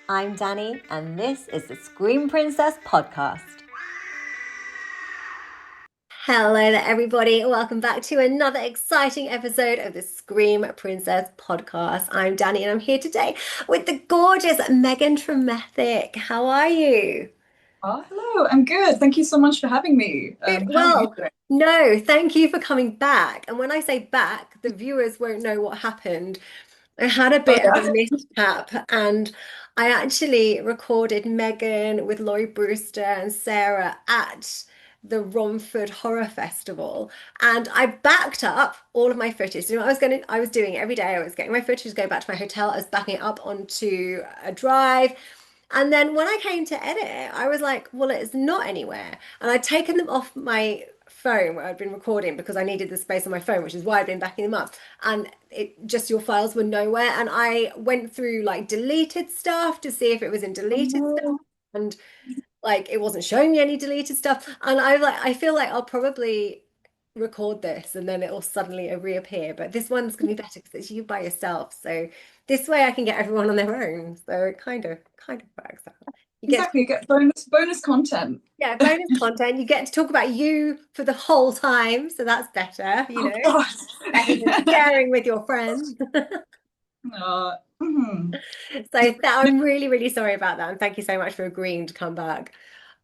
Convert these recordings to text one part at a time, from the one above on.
I'm Danny, and this is the Scream Princess podcast. Hello there, everybody. Welcome back to another exciting episode of the Scream Princess podcast. I'm Danny, and I'm here today with the gorgeous Megan Tremethick. How are you? Oh, hello. I'm good. Thank you so much for having me. Good. How are you Well, doing? no, thank you for coming back. And when I say back, the viewers won't know what happened. I had a Oh, bit of a yeah. mishap, and I actually recorded Megan with Laurie Brewster and Sarah at the Romford Horror Festival, and I backed up all of my footage. You know, I was doing it every day. I was getting my footage, going back to my hotel. I was backing it up onto a drive, and then when I came to edit it, I was like, well, it's not anywhere. And I'd taken them off my phone where I'd been recording because I needed the space on my phone, which is why I'd been backing them up. And it just your files were nowhere. And I went through like deleted stuff to see if it was in Oh, deleted stuff. no. And like it wasn't showing me any deleted stuff. And I feel like I'll probably record this and then it'll suddenly reappear. But this one's gonna be better because it's you by yourself. So this way I can get everyone on their own. So it kind of works out. You get to, Exactly. You get bonus content. yeah, bonus content. You get to talk about you for the whole time. So that's better, Oh, God. better than sharing with your friends. Mhm. I'm really, really sorry about that. And thank you so much for agreeing to come back.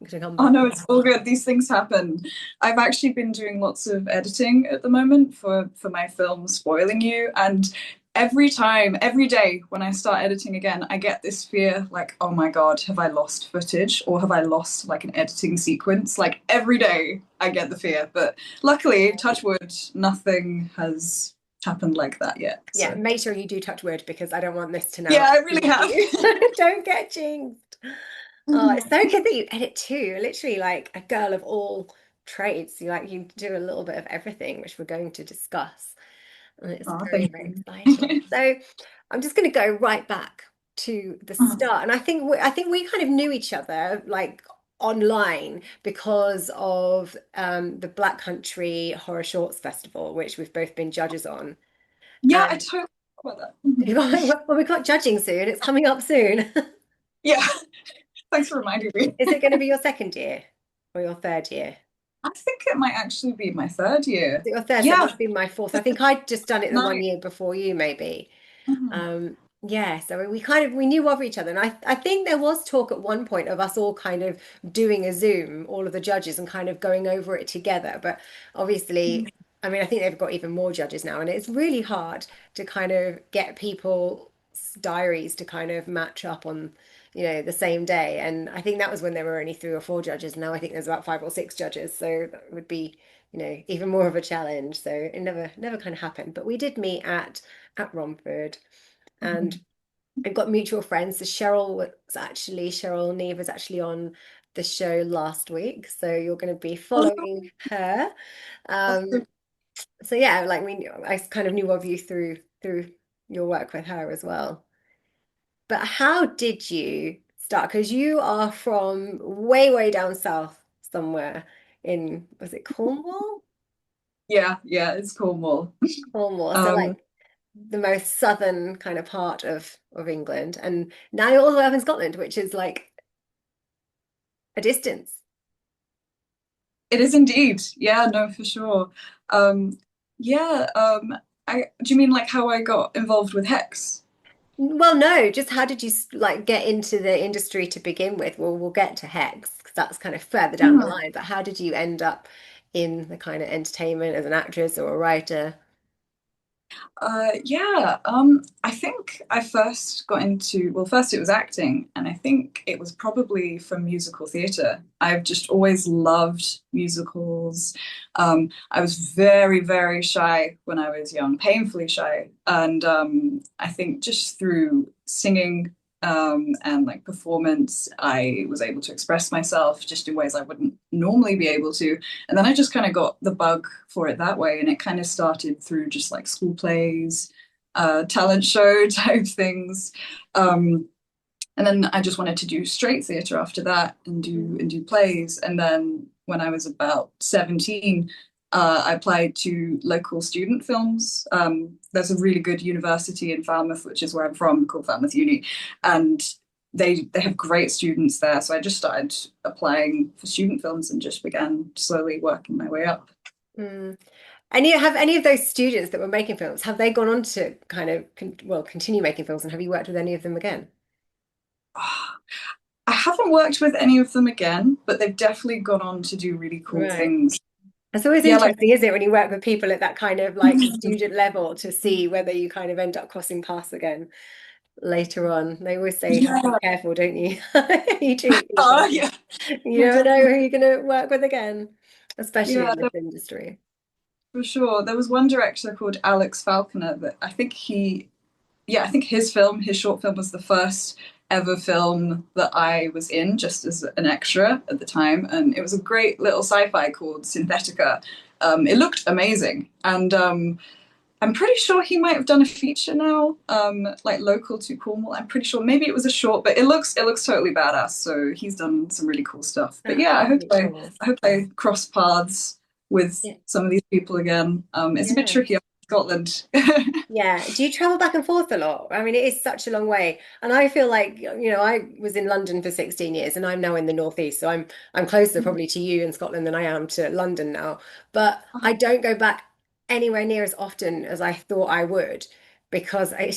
I'm gonna come Oh, back. no, it's all good. These things happen. I've actually been doing lots of editing at the moment for my film Spoiling You, and every time, every day when I start editing again, I get this fear like, oh my God, have I lost footage or have I lost like an editing sequence? Like every day I get the fear, but luckily, touch wood, nothing has happened like that yet. Yeah, So make sure you do touch wood because I don't want this to now yeah, I really jinx have. you. Don't get jinxed. Oh, it's so good that you edit too. You're literally like a girl of all trades. You do a little bit of everything, which we're going to discuss. And it's Oh, very, thank very you. exciting. So I'm just going to go right back to the start. And I think we kind of knew each other like online because of the Black Country Horror Shorts Festival, which we've both been judges on. Yeah, I And totally forgot about that. Mhm. well, we've got judging soon. It's coming up soon. Yeah, thanks for reminding me. Is it going to be your second year or your third year? I think it might actually be my third Is year. it your third? So it Yeah, must be my fourth. I think I'd just done it the one nice. year before you, maybe. Mhm. Um, yeah, so we knew of each other, and I think there was talk at one point of us all kind of doing a Zoom, all of the judges, and kind of going over it together. But obviously, I mean, I think they've got even more judges now, and it's really hard to kind of get people's diaries to kind of match up on, the same day. And I think that was when there were only three or four judges. Now I think there's about five or six judges, so that would be, even more of a challenge. So it never kind of happened. But we did meet at Romford and Mhm. I've got mutual friends. So Cheryl Neve was actually on the show last week. So you're going to be Oh, following her. that's Um, so- so yeah, like I kind of knew of you through your work with her as well. But how did you start? Because you are from way, way down south somewhere was it Cornwall? yeah, it's Cornwall. Cornwall. So Um, like the most southern kind of part of England. And now you're all the way up in Scotland, which is like a distance. it is indeed. Yeah, no, for sure. Um, yeah, do you mean like how I got involved with Hex? Well, no, just how did you like get into the industry to begin with? Well, we'll get to Hex because that's kind of further down the line. But how did you end up in the kind of entertainment as an actress or a writer? Yeah, I think I first got into, well, first it was acting, and I think it was probably from musical theatre. I've just always loved musicals. I was very, very shy when I was young, painfully shy. And I think just through singing and like performance, I was able to express myself just in ways I wouldn't normally be able to. And then I just kind of got the bug for it that way. And it kind of started through just like school plays, talent show type things. Um, and then I just wanted to do straight theatre after that and do plays. And then when I was about 17, I applied to local student films. There's a really good university in Falmouth, which is where I'm from, called Falmouth Uni. And they have great students there. So I just started applying for student films and just began slowly working my way up. Mm. And you have any of those students that were making films, have they gone on to kind of continue making films, and have you worked with any of them again? I haven't worked with any of them again, but they've definitely gone on to do really cool Right. things. It's always Yeah, like interesting, isn't it, when you work with people at that kind of like student level to see whether you kind of end up crossing paths again later on. They always say you have to be yeah, careful, don't you? You treat people. oh yeah, You no, never know definitely, who you're going to work with again, especially yeah, in this industry. for sure. There was one director called Alex Falconer that I think yeah, I think his film, his short film, was the first ever film that I was in just as an extra at the time, and it was a great little sci-fi called Synthetica. It looked amazing, and I'm pretty sure he might have done a feature now, like local to Cornwall. I'm pretty sure maybe it was a short, but it looks totally badass. So he's done some really cool stuff. But That's yeah, really cool. I hope I cross paths with Yeah. some of these people again. It's a bit Yeah. tricky up in Scotland. Yeah. Do you travel back and forth a lot? I mean, it is such a long way. And I feel like, I was in London for 16 years and I'm now in the Northeast. So I'm closer probably to you in Scotland than I am to London now. But I don't go back anywhere near as often as I thought I would because it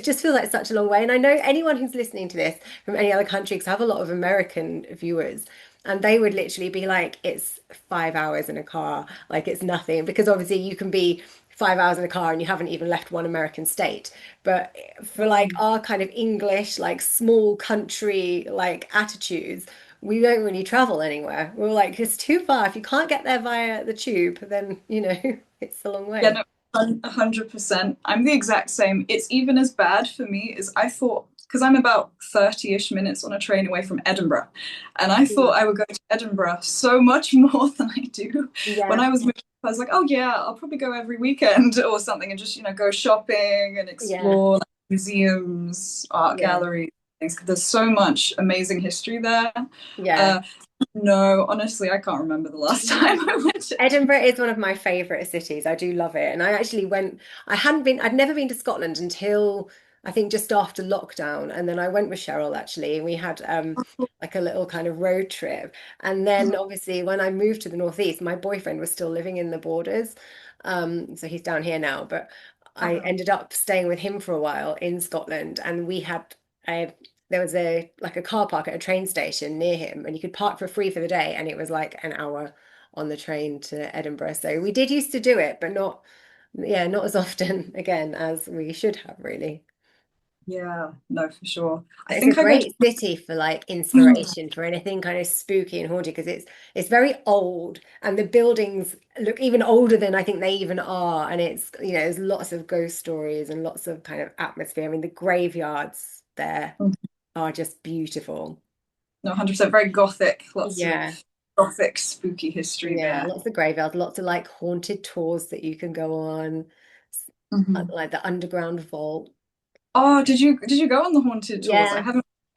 just feels like such a long way. And I know anyone who's listening to this from any other country, because I have a lot of American viewers, and they would literally be like, it's 5 hours in a car, like it's nothing. Because obviously you can be 5 hours in a car and you haven't even left one American state. But for like our kind of English, like small country, like attitudes, we don't really travel anywhere. We're like, it's too far. If you can't get there via the tube, then, it's a long Yeah, way. no, 100%. I'm the exact same. It's even as bad for me as I thought, because I'm about 30-ish minutes on a train away from Edinburgh. And I thought Mm. I would go to Edinburgh so much more than I do. When Yeah, I was moving up, I was like, oh yeah, I'll probably go every weekend or something and just, go shopping and yeah, explore like, museums, art yeah, galleries, things. 'Cause there's so much amazing history there. yeah. Uh, no, honestly, I can't remember the last time I went to Edinburgh is one of my favorite cities. I do love it. And I actually I'd never been to Scotland until I think just after lockdown. And then I went with Cheryl actually, and we had like a little kind of road trip. And then Edinburgh. obviously when I moved to the Northeast, my boyfriend was still living in the borders. So he's down here now, but I ended up staying with him for a while in Scotland, and we had a there was a like a car park at a train station near him, and you could park for free for the day, and it was like an hour on the train to Edinburgh. So we did used to do it, but not as often again as we should have really. Yeah, no, for sure. I But it's a think I go to great city for like inspiration for anything kind of spooky and haunted because it's very old and the buildings look even older than I think they even are. And it's, there's lots of ghost stories and lots of kind of atmosphere. I mean, the graveyards there are just beautiful. no, 100% very gothic, lots of Yeah. gothic spooky history Yeah, there. lots of graveyards, lots of like haunted tours that you can go on, Hmm. like the underground vault. Oh, did you go on the haunted tours? Yeah. I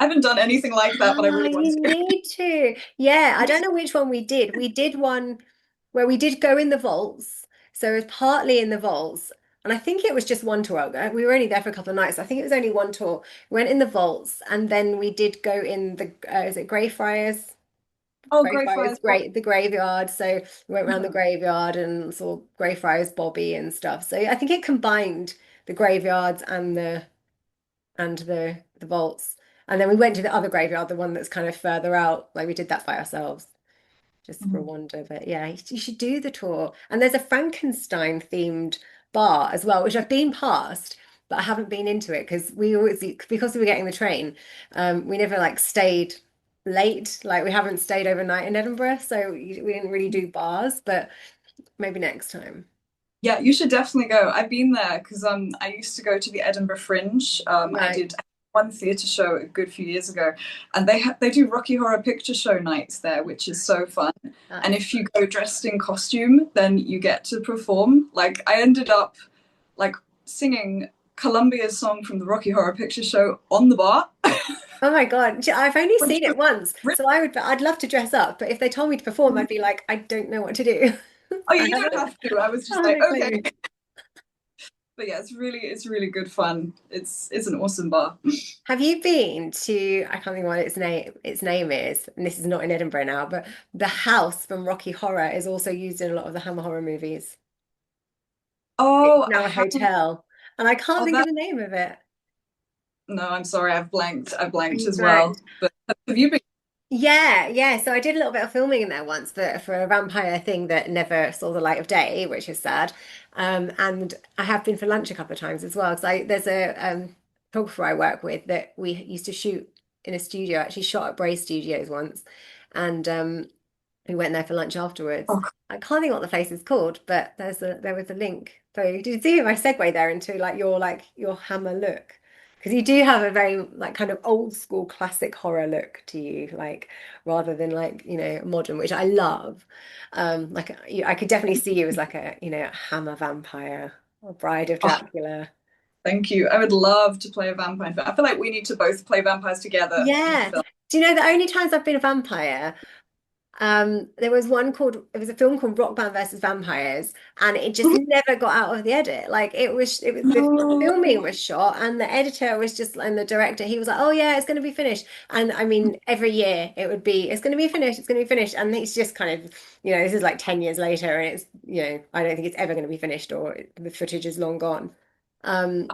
haven't done anything like that, but I Oh, really want you to. need to. Yeah, I don't know which one we did. We did one where we did go in the vaults. So it was partly in the vaults. And I think it was just one tour. We were only there for a couple of nights. I think it was only one tour. We went in the vaults and then we did go in is it Greyfriars? Oh, Greyfriars, Quickfire. great, the graveyard. So we went around the graveyard and saw Greyfriars Bobby and stuff. So I think it combined the graveyards and the vaults. And then we went to the other graveyard, the one that's kind of further out. Like we did that by ourselves, just for a wonder. But yeah, you should do the tour. And there's a Frankenstein themed bar as well, which I've been past, but I haven't been into it because we were getting the train, we never like stayed late. Like we haven't stayed overnight in Edinburgh, so we didn't really do bars, but maybe next time. Yeah, you should definitely go. I've been there because I used to go to the Edinburgh Fringe. I Right. did one theatre show a good few years ago, and they do Rocky Horror Picture Show nights there, which is so fun. That And is if you go dressed in costume, then you get to perform. Like I ended up like singing Columbia's song from the Rocky Horror Picture Show on the bar. Oh my God. I've only Which seen it was once. really, So I'd love to dress up, but if they told me to perform, I'd be like, I don't know what to do. oh, I you don't haven't, have to. I was I just haven't like, a okay. clue. But yeah, it's really good fun. It's an awesome bar. Have you been to, I can't think what its name is, and this is not in Edinburgh now, but the house from Rocky Horror is also used in a lot of the Hammer horror movies. It's Oh, I now a haven't. hotel, and I can't Oh, think of that. the name of it. No, I'm sorry, I've blanked. I blanked You as well. blanked. But have you been? Yeah, yeah. So I did a little bit of filming in there once for a vampire thing that never saw the light of day, which is sad. And I have been for lunch a couple of times as well. Because there's a photographer I work with that we used to shoot in a studio. Actually, shot at Bray Studios once, and we went there for lunch afterwards. Oh, I can't think what the place is called, but there was a link. So did you see my segue there into like your Hammer look? Because you do have a very like kind of old school classic horror look to you, like rather than like, modern, which I love. I could definitely see you as like a Hammer vampire or Bride of oh, Dracula. thank you. I would love to play a vampire. I feel like we need to both play vampires together in a Yeah. film. Do you know the only times I've been a vampire? There was it was a film called Rock Band versus Vampires, and it just never got out of the edit. Like the filming No. was shot, and the editor was just, and the director, he was like, "Oh yeah, it's going to be finished." And I mean, every year it would be, "It's going to be finished, it's going to be finished," and it's just kind of, this is like 10 years later, and it's, I don't think it's ever going to be finished, or the footage is long gone.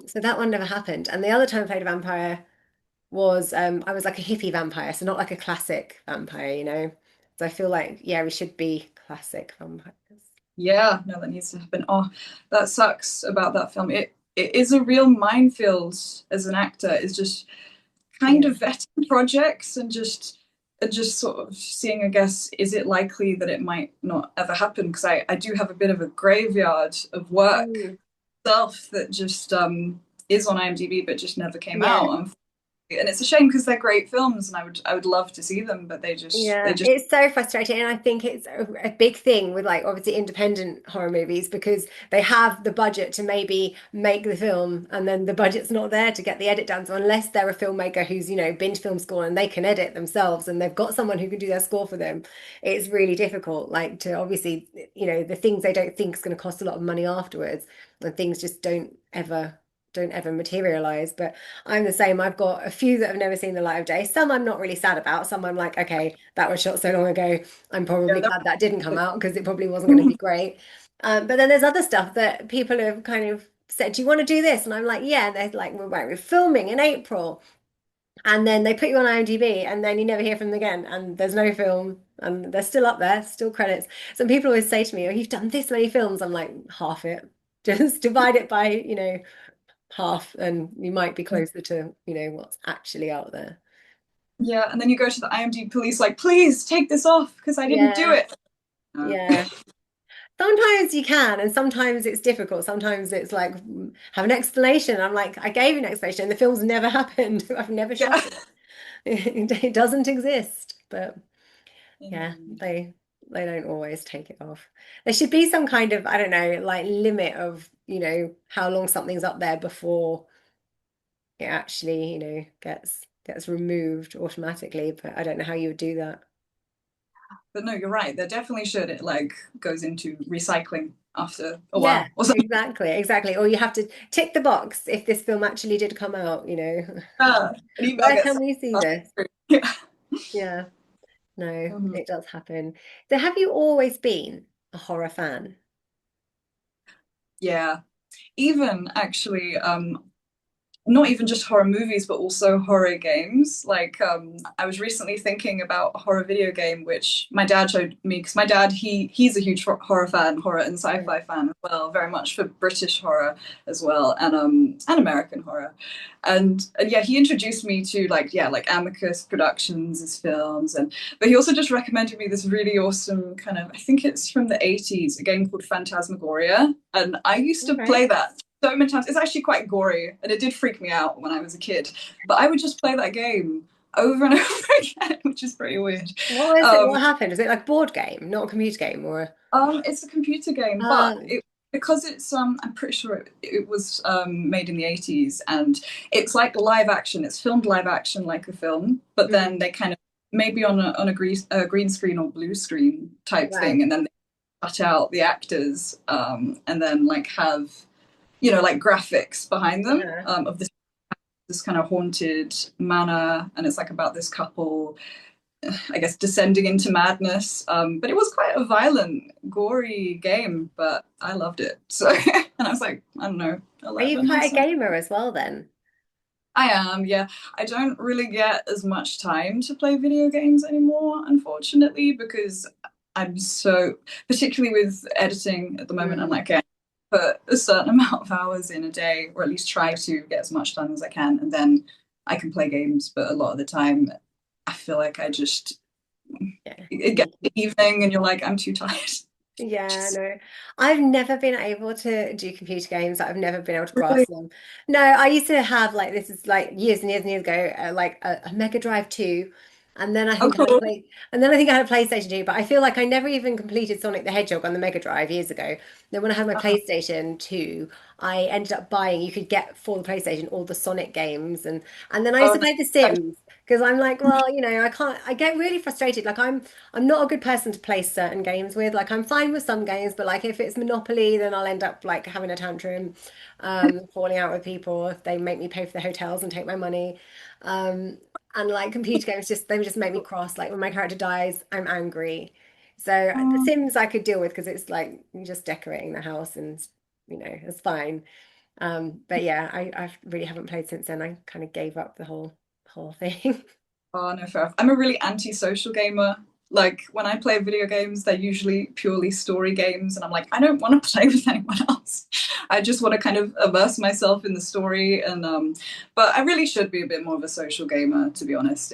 So that one never happened. And the other time I played a vampire was I was like a hippie vampire, so not like a classic vampire. So I feel like, yeah, we should be classic vampires. Yeah, no, that needs to happen. Oh, that sucks about that film. It is a real minefield as an actor, is just kind Yeah. of vetting projects and just sort of seeing, I guess, is it likely that it might not ever happen? Because I do have a bit of a graveyard of work Mm. stuff that just is on IMDb but just never came Yeah. out. And it's a shame because they're great films and I would love to see them, but they Yeah, just it's so frustrating. And I think it's a big thing with like obviously independent horror movies because they have the budget to maybe make the film and then the budget's not there to get the edit done. So unless they're a filmmaker who's, been to film school and they can edit themselves and they've got someone who can do their score for them, it's really difficult. Like to obviously, the things they don't think is going to cost a lot of money afterwards and things just don't ever materialize. But I'm the same. I've got a few that have never seen the light of day. Some I'm not really sad about. Some I'm like, okay, that was shot so long ago. I'm probably yeah, glad that didn't come out because it probably wasn't going to they're be great. But then there's other stuff that people have kind of said, "Do you want to do this?" And I'm like, "Yeah." And they're like, we're filming in April." And then they put you on IMDb and then you never hear from them again. And there's no film and they're still up there, still credits. Some people always say to me, "Oh, you've done this many films." I'm like, half it. Just divide it by, half and you might be closer to, what's actually out there. yeah, and then you go to the IMDb police like, please take this off because I didn't do Yeah, it. No. yeah. Sometimes you can, and sometimes it's difficult. Sometimes it's like, have an explanation. I'm like, I gave you an explanation, and the film's never happened. I've never Yeah. shot it. It doesn't exist. But yeah, Indeed. they don't always take it off. There should be some kind of, I don't know, like limit of, how long something's up there before it actually, gets removed automatically. But I don't know how you would do that. But no, you're right. There definitely should. It like goes into recycling after a Yeah, while or something. exactly, exactly. Or you have to tick the box if this film actually did come out. Yeah. An email Where gets can sent. we see this? Yeah. Yeah, no, Mhm. it does happen. So have you always been a horror fan? Yeah. Even actually, not even just horror movies, but also horror games. Like, I was recently thinking about a horror video game, which my dad showed me because my dad he's a huge horror fan, horror and Yeah. sci-fi fan as well, very much for British horror as well, and American horror, and yeah, he introduced me to like Amicus Productions as films, and but he also just recommended me this really awesome kind of I think it's from the 80s, a game called Phantasmagoria, and I used to Okay. play that so many times. It's actually quite gory, and it did freak me out when I was a kid. But I would just play that game over and over again, which is pretty weird. What is it? Um, What happened? Is it like board game, not a computer game, or? it's a computer game, but Uh, it because it's I'm pretty sure it was made in the 80s, and it's like live action. It's filmed live action like a film, but mm, then they kind of maybe on a green screen or blue screen type right. thing, and then they cut out the actors, and then like have like graphics behind them, Uh-huh. of this kind of haunted manor, and it's like about this couple, I guess, descending into madness. But it was quite a violent, gory game, but I loved it. So, and I was like, I don't know, Are you 11 or quite a so. gamer as well then? I am, yeah. I don't really get as much time to play video games anymore, unfortunately, because I'm so, particularly with editing at the moment, I'm Mm, like, okay, put a certain amount of hours in a day, or at least try to get as much done as I can, and then I can play games. But a lot of the time, I feel like I just, yeah. it gets the evening and you're like, I'm too tired. Yeah, Just no. I've never been able to do computer games. I've never been able to really, grasp them. No, I used to have like this is like years and years and years ago, like a Mega Drive 2. And then I oh, think I had a cool. play and then I think I had a PlayStation 2, but I feel like I never even completed Sonic the Hedgehog on the Mega Drive years ago. Then when I had my Uh, PlayStation 2, I ended up buying, you could get for the PlayStation all the Sonic games and then I used oh, to play The Sims because I'm like, well, I can't I get really frustrated. Like I'm not a good person to play certain games with. Like I'm fine with some games, but like if it's Monopoly, then I'll end up like having a tantrum, falling out with people if they make me pay for the hotels and take my money. Um, and like computer games just they just make me cross. Like when my character dies, I'm angry. So The oh, Sims I could deal with because it's like you're just decorating the house and it's fine. But yeah, I really haven't played since then. I kind of gave up the whole thing. oh, no, fair enough. I'm a really anti-social gamer. Like when I play video games, they're usually purely story games, and I'm like, I don't want to play with anyone else. I just want to kind of immerse myself in the story, and but I really should be a bit more of a social gamer, to be honest.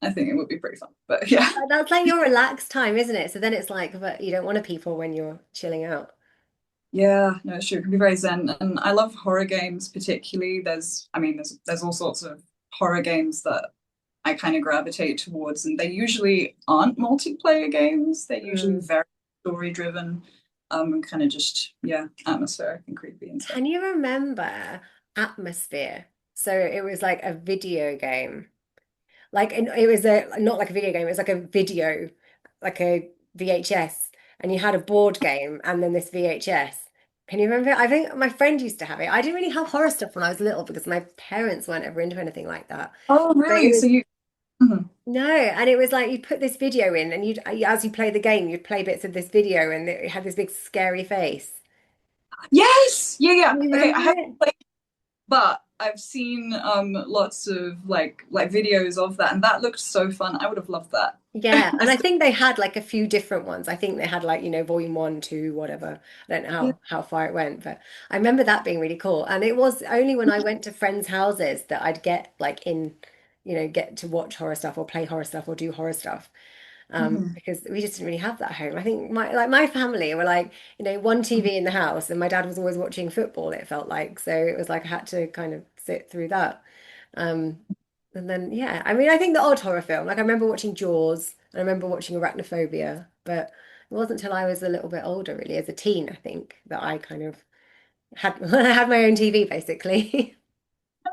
I think it would be pretty fun. But yeah, That's like your relaxed time, isn't it? So then it's like, but you don't want to people when you're chilling out. yeah, no, it's true. It can be very zen, and I love horror games particularly. I mean, there's all sorts of horror games that I kind of gravitate towards, and they usually aren't multiplayer games. They're usually Mm. very story driven, and kind of just yeah, atmospheric and creepy and stuff. Can you remember Atmosphere? So it was like a video game. Like it was a not like a video game, it was like a video, like a VHS, and you had a board game and then this VHS. Can you remember? I think my friend used to have it. I didn't really have horror stuff when I was little because my parents weren't ever into anything like that. Oh, But it really? So was you? Mhm. no, and it was like you'd put this video in, and you'd as you play the game, you'd play bits of this video, and it had this big scary face. Yes, yeah, Do yeah. you Okay, I remember haven't it? played, but I've seen lots of like videos of that, and that looked so fun. I would have loved that. Yeah, I and I still, think they had like a few different ones. I think they had like, volume one, two, whatever. I don't know yeah. how far it went, but I remember that being really cool. And it was only when I went to friends' houses that I'd get like get to watch horror stuff or play horror stuff or do horror stuff. Mhm. Because we just didn't really have that at home. I think my family were like, one TV in the house, and my dad was always watching football, it felt like. So it was like I had to kind of sit through that. Um, and then yeah, I mean I think the odd horror film, like I remember watching Jaws, and I remember watching Arachnophobia, but it wasn't until I was a little bit older, really, as a teen, I think, that I kind of had I had my own TV basically.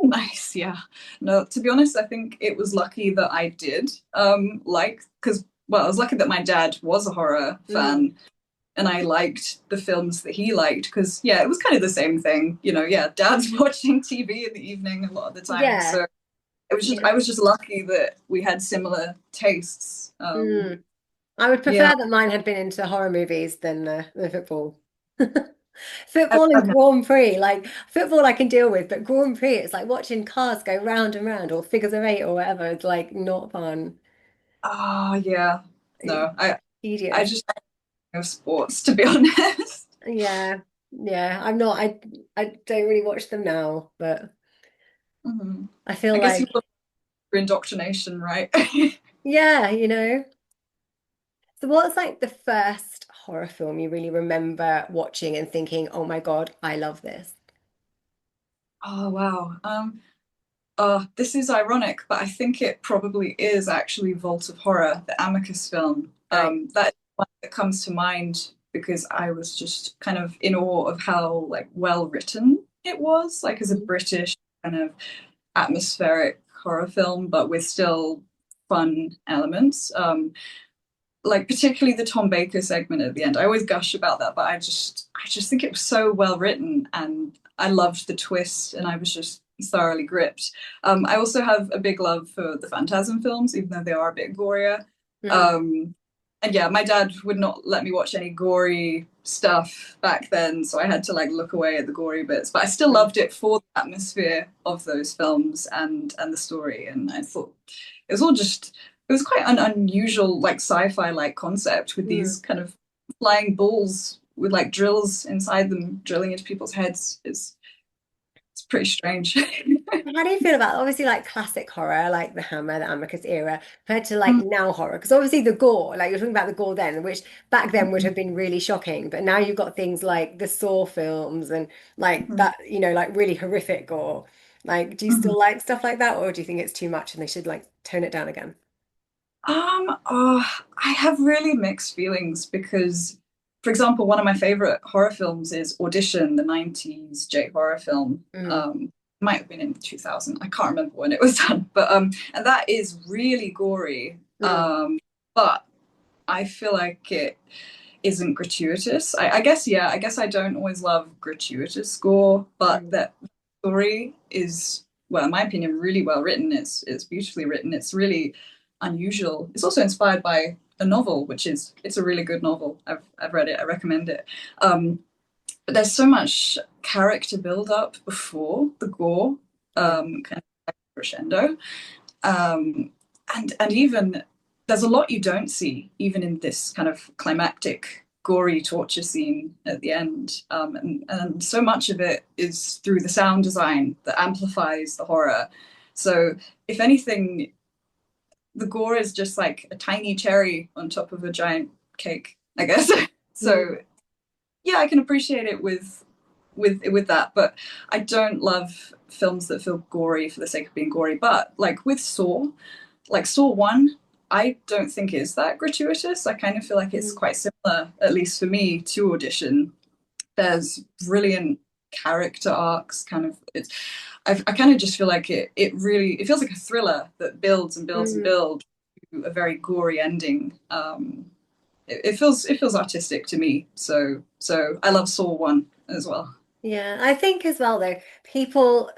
Nice, yeah. No, to be honest, I think it was lucky that I did like because well, I was lucky that my dad was a horror Mm, fan and I liked the films that he liked because yeah, it was kind of the same thing, yeah, dad's watching TV in the evening a lot of the time. yeah. So it was just Yeah. I was just lucky that we had similar tastes. Mm. I would Yeah, prefer that mine had been into horror movies than the football. I've, Football and I've, Grand Prix, like football I can deal with, but Grand Prix, it's like watching cars go round and round or figures of eight or whatever. It's like not fun. oh yeah. It's No, I tedious. just know sports to be honest. Yeah. Yeah. I'm not I don't really watch them now, but Mhm. I feel I guess you like look for indoctrination, right? yeah. So what's like the first horror film you really remember watching and thinking, "Oh my God, I love this." Oh wow. This is ironic, but I think it probably is actually Vault of Horror, the Amicus film. Right. That one that comes to mind because I was just kind of in awe of how like well written it was, like as a British kind of atmospheric horror film, but with still fun elements. like particularly the Tom Baker segment at the end. I always gush about that, but I just think it was so well written, and I loved the twist, and I was just thoroughly gripped. I also have a big love for the Phantasm films, even though they are a bit gorier. Mm, Um, and yeah, my dad would not let me watch any gory stuff back then, so I had to like look away at the gory bits. But I still mm, loved it for the atmosphere of those films and the story, and I thought it was all just it was quite an unusual like sci-fi like concept with mm. these kind of flying balls with like drills inside them drilling into people's heads. It's pretty strange. How do you feel about obviously like classic horror, like the Hammer, the Amicus era, compared to like now horror? Because obviously the gore, like you're talking about the gore then, which back then would have been really shocking, but now you've got things like the Saw films and like that, like really horrific gore. Like, do you still like stuff like that, or do you think it's too much and they should like tone it down again? Oh, I have really mixed feelings because, for example, one of my favorite horror films is Audition, the 90s J horror film. Mm, It might have been in 2000. I can't remember when it was done, but and that is really gory. mm, But I feel like it isn't gratuitous. I guess, yeah, I guess I don't always love gratuitous gore, but mm, that story is, well, in my opinion, really well written. It's beautifully written. It's really unusual. It's also inspired by a novel, which is it's a really good novel. I've read it. I recommend it. Um, but there's so much character build up before the gore, yeah. kind of crescendo. Um, and even there's a lot you don't see, even in this kind of climactic, gory torture scene at the end. And so much of it is through the sound design that amplifies the horror. So if anything, the gore is just like a tiny cherry on top of a giant cake, I guess. Mm, So yeah, I can appreciate it with that, but I don't love films that feel gory for the sake of being gory. But like with Saw, like Saw 1, I don't think is that gratuitous. I kind of feel like it's mm, quite similar, at least for me, to Audition. There's brilliant character arcs, kind of it's I kind of just feel like it really it feels like a thriller that builds and builds and mm. builds to a very gory ending. It feels artistic to me. So I love Saw 1 as well. Yeah, I think as well though, people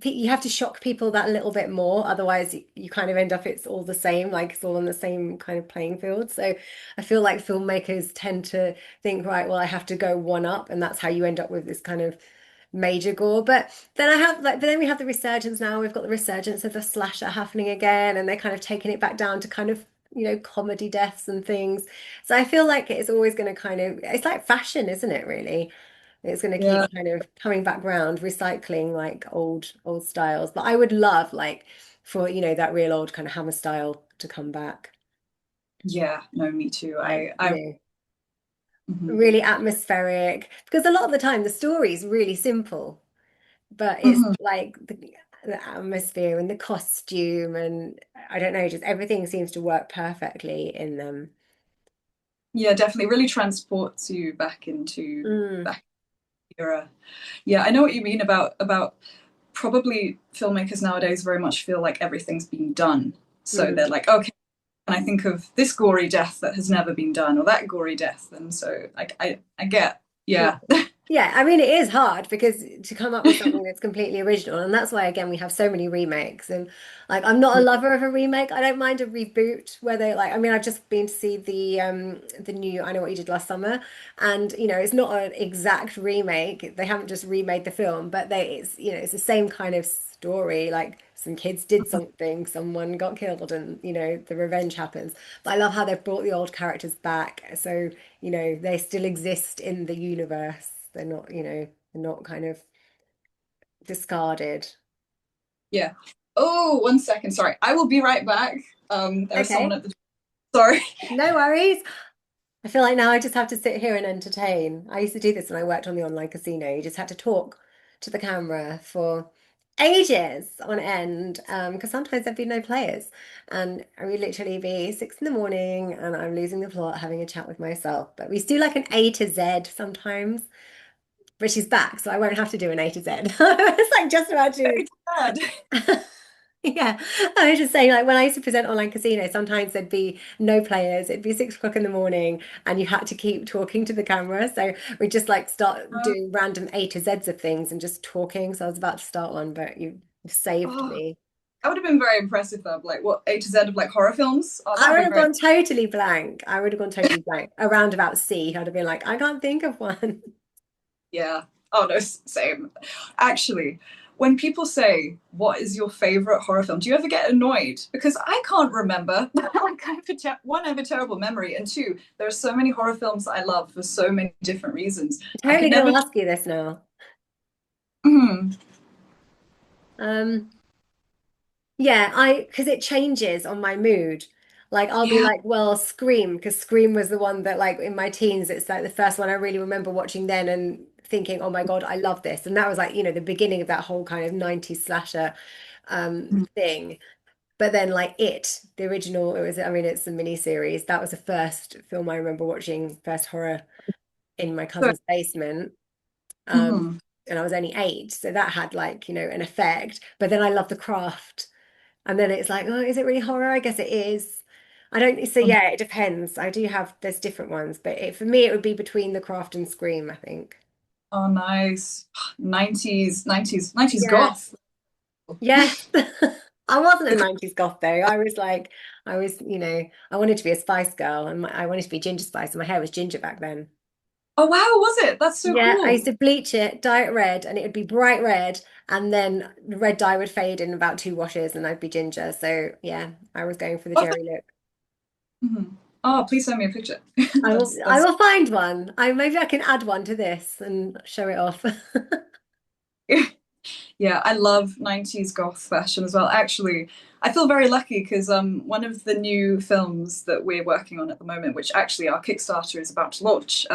you have to shock people that little bit more, otherwise you kind of end up it's all the same, like it's all on the same kind of playing field. So I feel like filmmakers tend to think, right, well, I have to go one up, and that's how you end up with this kind of major gore. But then but then we have the resurgence now. We've got the resurgence of the slasher happening again, and they're kind of taking it back down to kind of, comedy deaths and things. So I feel like it's always going to kind of, it's like fashion, isn't it, really? It's going to Yeah, keep kind of coming back round, recycling like old styles. But I would love like for, that real old kind of Hammer style to come back. yeah, no, me too. Like, Mhm. really atmospheric. Because a lot of the time the story is really simple, but it's Mhm. like the atmosphere and the costume and I don't know, just everything seems to work perfectly in them. Yeah, definitely really transports you back into Mm, back era. Yeah, I know what you mean about probably filmmakers nowadays very much feel like everything's been done. So they're mm. like, okay, and I think of this gory death that has never been done or that gory death. And so I get, Yeah. yeah. Yeah, I mean it is hard because to come up with something that's completely original, and that's why again we have so many remakes. And like I'm not a lover of a remake. I don't mind a reboot where they like. I mean, I've just been to see the new I Know What You Did Last Summer, and it's not an exact remake. They haven't just remade the film, but it's it's the same kind of story. Like some kids did something, someone got killed, and the revenge happens. But I love how they've brought the old characters back, so they still exist in the universe. They're not, they're not kind of discarded. Yeah. Oh, 1 second. Sorry. I will be right back. There is someone Okay, at the door. Sorry. no worries. I feel like now I just have to sit here and entertain. I used to do this when I worked on the online casino. You just had to talk to the camera for ages on end, because sometimes there'd be no players. And I would literally be 6 in the morning and I'm losing the plot, having a chat with myself. But we do like an A to Z sometimes. But she's back, so I won't have to do an A to Z. It's like just about to. Very sad. Yeah, I was just saying, like when I used to present online casino, sometimes there'd be no players. It'd be 6 o'clock in the morning, and you had to keep talking to the camera. So we just like start Oh, doing random A to Zs of things and just talking. So I was about to start one, but you saved oh, me. that would have been very impressive though. Like what, A to Z of like horror films? Oh, I that'd would be have very. gone totally blank. I would have gone totally blank. Around about C, I'd have been like, I can't think of one. Yeah. Oh no, same. Actually, when people say, "What is your favorite horror film?" Do you ever get annoyed? Because I can't remember. Like I have one, I have a terrible memory, and two, there are so many horror films that I love for so many different reasons. I'm I totally could going never. to ask you this now. Mhm. Um, Yeah, because it changes on my mood. Like I'll be Yeah. like, well, Scream, because Scream was the one that like in my teens, it's like the first one I really remember watching then and thinking, oh my God, I love this. And that was like, the beginning of that whole kind of 90s slasher thing. But then like the original, I mean, it's a mini series. That was the first film I remember watching, first horror in my So, cousin's basement. Um, mhm. and I was only 8, so that had like, an effect. But then I love The Craft. And then it's like, oh, is it really horror? I guess it is. I don't, so yeah, it depends. There's different ones, but for me, it would be between The Craft and Scream, I think. Oh, nice. 90s Yeah. goth. Yes. I wasn't a 90s goth though. I wanted to be a Spice Girl and I wanted to be Ginger Spice and my hair was ginger back then. Oh wow, was it? That's so Yeah, I cool. used to bleach it, dye it red, and it would be bright red, and then the red dye would fade in about 2 washes and I'd be ginger. So yeah, I was going for the Oh, Jerry look. mhm. Oh, please send me a picture. I will I That's will find one. Maybe I can add one to this and show it off. Yeah, I love 90s goth fashion as well. Actually, I feel very lucky because one of the new films that we're working on at the moment, which actually our Kickstarter is about to launch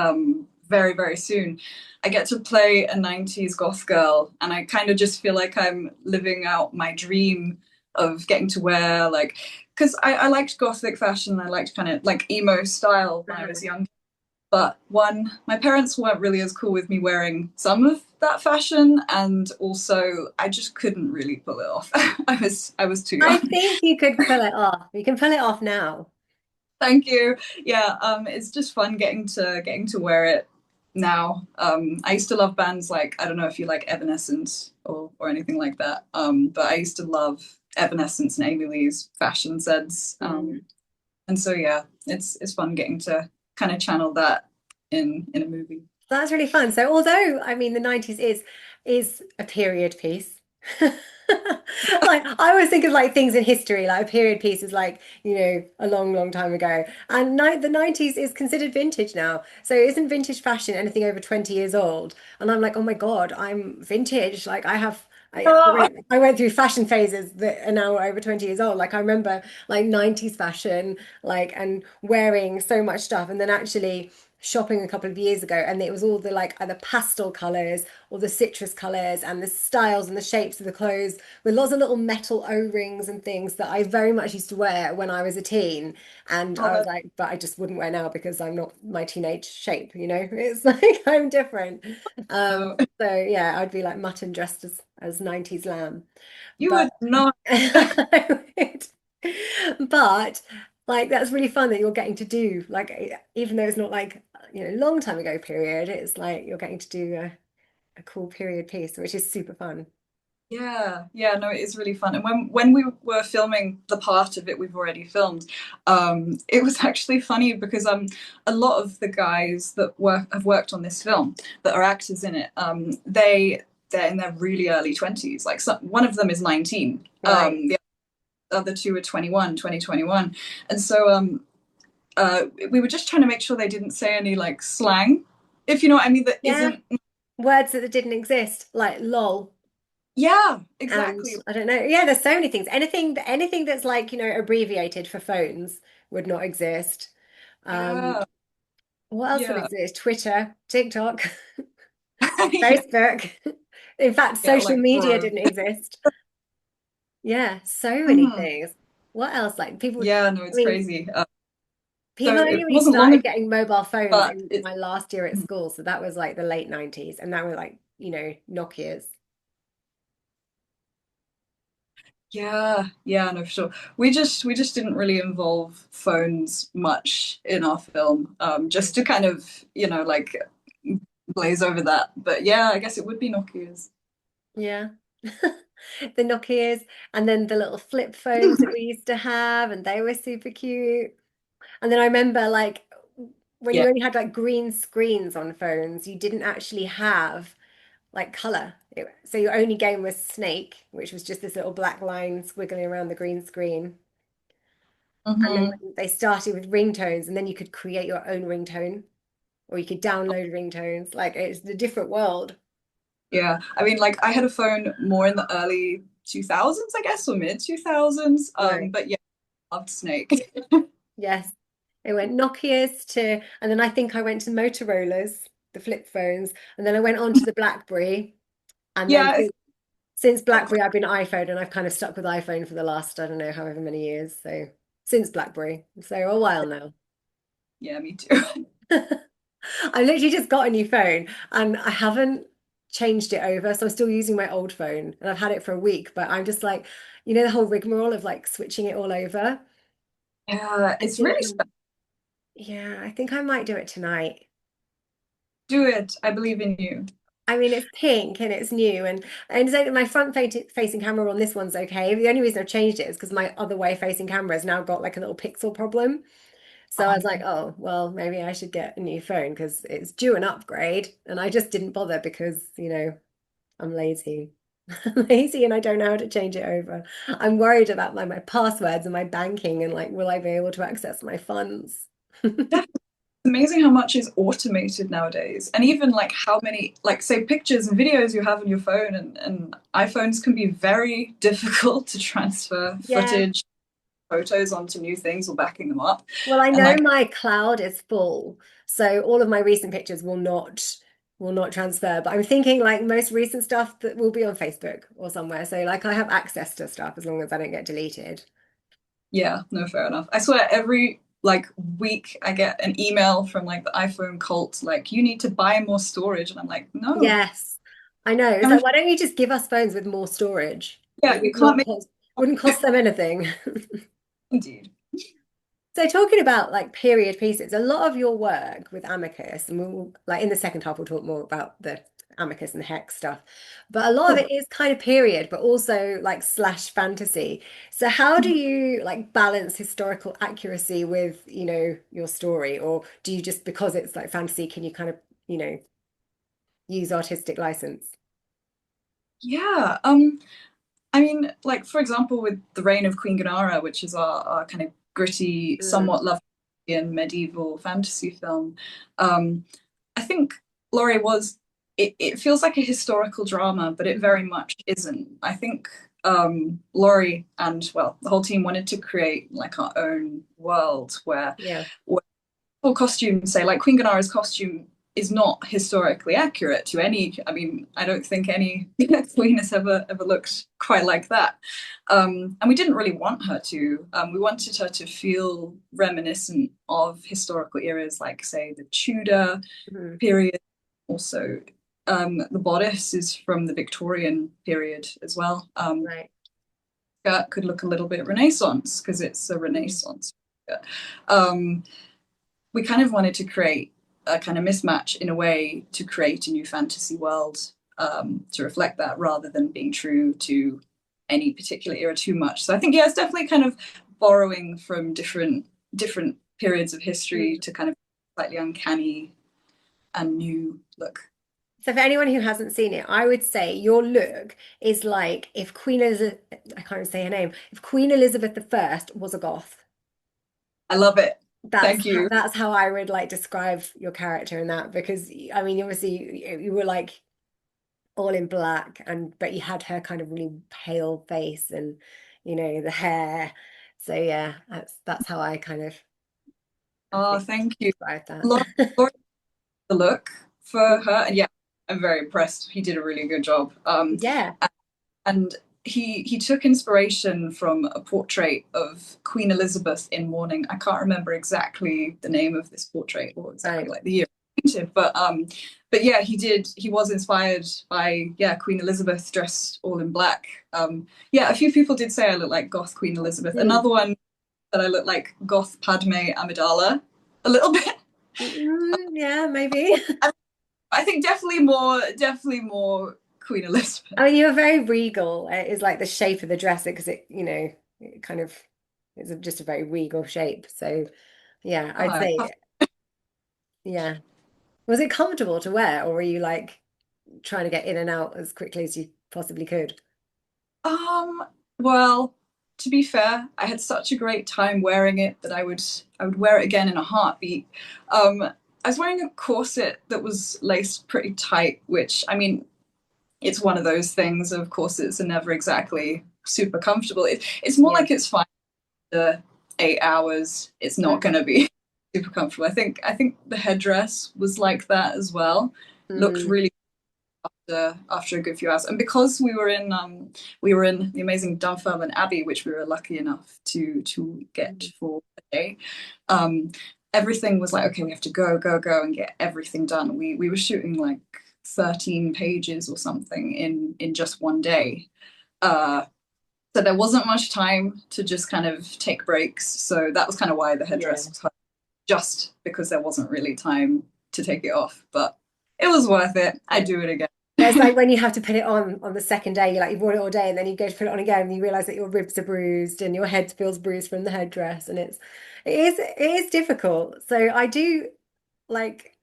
very, very soon, I get to play a 90s goth girl, and I kind of just feel like I'm living out my dream of getting to wear like because I liked gothic fashion, I liked kind of like emo style when I was young. But one, my parents weren't really as cool with me wearing some of that fashion, and also I just couldn't really pull it off. I was too I young. think you could pull it off. You can pull it off now. Thank you. Yeah, it's just fun getting to wear it now. I used to love bands like I don't know if you like Evanescence or anything like that. But I used to love Evanescence and Amy Lee's fashion sense. Mm. And so yeah, it's fun getting to kind of channel that in a movie. That's really fun. So although I mean the 90s is a period piece. Like I always think of like things in history, like a period piece is like, a long, long time ago. And the 90s is considered vintage now. So isn't vintage fashion anything over 20 years old? And I'm like, oh my God, I'm vintage. Like I went through fashion phases that are now over 20 years old. Like I remember like 90s fashion, like and wearing so much stuff. And then actually shopping a couple of years ago and it was all the like either pastel colors or the citrus colors and the styles and the shapes of the clothes with lots of little metal O-rings and things that I very much used to wear when I was a teen. And Oh, I was that, like, but I just wouldn't wear now because I'm not my teenage shape, It's like I'm different. no, So yeah, I'd be like mutton dressed as 90s lamb. you But would not. but like that's really fun that you're getting to do like even though it's not like long time ago period, it's like you're getting to do a cool period piece, which is super fun. Yeah, yeah, no, it is really fun. And when we were filming the part of it we've already filmed, it was actually funny because a lot of the guys that have worked on this film that are actors in it, they're in their really early 20s. Like one of them is 19. Right. The other two are 21, 2021. And so we were just trying to make sure they didn't say any like slang, if you know what I mean, that Yeah, isn't. words that didn't exist like lol. Yeah, And exactly. I don't know, yeah, there's so many things, anything that's like abbreviated for phones would not exist. um Yeah, what else would yeah. exist? Twitter, TikTok, Yeah, Facebook. In fact, yeah, social like media bro. didn't exist. Yeah, so many Mhm. things. What else? Like Yeah, no, I it's mean, crazy. So people only it really wasn't long started ago, getting mobile phones but in it's my last year at school. So that was like the late 90s. And that were like, Nokias. Yeah, yeah, no, for sure. We just didn't really involve phones much in our film, just to kind of, like glaze over that. But yeah, I guess it would be Nokia's. Yeah. The Nokias and then the little flip phones that we used to have, and they were super cute. And then I remember like when Yeah. you only had like green screens on phones, you didn't actually have like color. So your only game was Snake, which was just this little black line squiggling around the green screen. And then Hmm. when they started with ringtones, and then you could create your own ringtone, or you could download ringtones. Like it's a different world. Yeah. I mean, like I had a phone more in the early 2000s, I guess, or mid 2000s. Right. But yeah, loved Snake. Yes. It went Nokia's to, and then I think I went to Motorola's, the flip phones, and then I went on to the BlackBerry. And then Yeah, since BlackBerry, I've been iPhone, and I've kind of stuck with iPhone for the last, I don't know, however many years. So since BlackBerry, so a while now. yeah, me too. I literally just got a new phone, and I haven't changed it over, so I'm still using my old phone, and I've had it for a week. But I'm just like, the whole rigmarole of like switching it all over. Yeah, I it's feel like really special. yeah, I think I might do it tonight. Do it. I believe in you. I mean, it's pink and it's new, and I understand that my facing camera on this one's okay. The only reason I've changed it is because my other way facing camera has now got like a little pixel problem. So I was like, oh, well, maybe I should get a new phone because it's due an upgrade. And I just didn't bother because, I'm lazy. I'm lazy and I don't know how to change it over. I'm worried about my passwords and my banking and like, will I be able to access my funds? Amazing how much is automated nowadays, and even like how many, like, say, pictures and videos you have on your phone, and iPhones can be very difficult to transfer Yeah. footage, photos onto new things or backing them up. Well, I And know like, my cloud is full, so all of my recent pictures will not transfer. But I'm thinking like most recent stuff that will be on Facebook or somewhere. So like I have access to stuff as long as I don't get deleted. yeah, no, fair enough. I swear every like week I get an email from like the iPhone cult, like, you need to buy more storage, and I'm like, no. Yes, I know. It's And like, why don't you just give us phones with more storage? yeah, It you would can't not make cost, wouldn't cost them anything. indeed. So talking about like period pieces, a lot of your work with Amicus, and we'll like in the second half we'll talk more about the Amicus and the hex stuff, but a lot of Cool. it is kind of period, but also like slash fantasy. So how do you like balance historical accuracy with, your story, or do you just because it's like fantasy, can you kind of, use artistic license? Yeah. I mean, like, for example, with The Reign of Queen Gannara, which is our kind of gritty, Mm, somewhat Lovecraftian medieval fantasy film, um, I think Laurie was, it feels like a historical drama, but it very much isn't. I think Laurie and, well, the whole team wanted to create like our own world yeah. where full costumes, say, like Queen Gannara's costume is not historically accurate to any. I mean, I don't think any queen has ever looked quite like that. And we didn't really want her to. We wanted her to feel reminiscent of historical eras, like, say, the Tudor Mhm. period. Also, the bodice is from the Victorian period as well. Right. Skirt could look a little bit Renaissance because it's a Mm. Renaissance skirt. Um, we kind of wanted to create a kind of mismatch in a way to create a new fantasy world, to reflect that rather than being true to any particular era too much. So I think, yeah, it's definitely kind of borrowing from different periods of history Mm. to kind of slightly uncanny and new look. So for anyone who hasn't seen it, I would say your look is like if Queen Elizabeth, I can't even say her name, if Queen Elizabeth the First was a goth. I love it. That's Thank you. that's how I would like describe your character in that because I mean obviously you were like all in black and but you had her kind of really pale face and the hair. So yeah, that's how I Oh, think thank you. describe that. Laura, Laura the look for her, and yeah, I'm very impressed. He did a really good job. Yeah. And he took inspiration from a portrait of Queen Elizabeth in mourning. I can't remember exactly the name of this portrait or exactly Right. like the year. painted, but yeah, he was inspired by, yeah, Queen Elizabeth dressed all in black. Yeah, a few people did say I look like goth Queen Elizabeth. Hmm. Another one that I look like goth Padme Amidala a little bit. Yeah, maybe. I think definitely more Queen Elizabeth. I mean, you're very regal. It is like the shape of the dress because it kind of it's just a very regal shape. So yeah, I'd Uh, say yeah. Was it comfortable to wear, or were you like trying to get in and out as quickly as you possibly could? um, well, to be fair, I had such a great time wearing it that I would wear it again in a heartbeat. I was wearing a corset that was laced pretty tight, which I mean, it's one of those things. Of corsets are never exactly super comfortable. It's more Yeah. like it's fine for 8 hours. It's not going Mm. to be super comfortable. I think the headdress was like that as well. Looked Mm. really after a good few hours. And because we were in the amazing Dunfermline Abbey, which we were lucky enough to get Mm. for a day, um, everything was like, okay, we have to go and get everything done. We were shooting like 13 pages or something in just one day. Uh, so there wasn't much time to just kind of take breaks. So that was kind of why the headdress Yeah. was hard, just because there wasn't really time to take it off. But it was worth it. I'd Yeah. do it again. Yeah, it's like when you have to put it on the second day, you've worn it all day, and then you go to put it on again, and you realize that your ribs are bruised and your head feels bruised from the headdress, and it is difficult. So I do like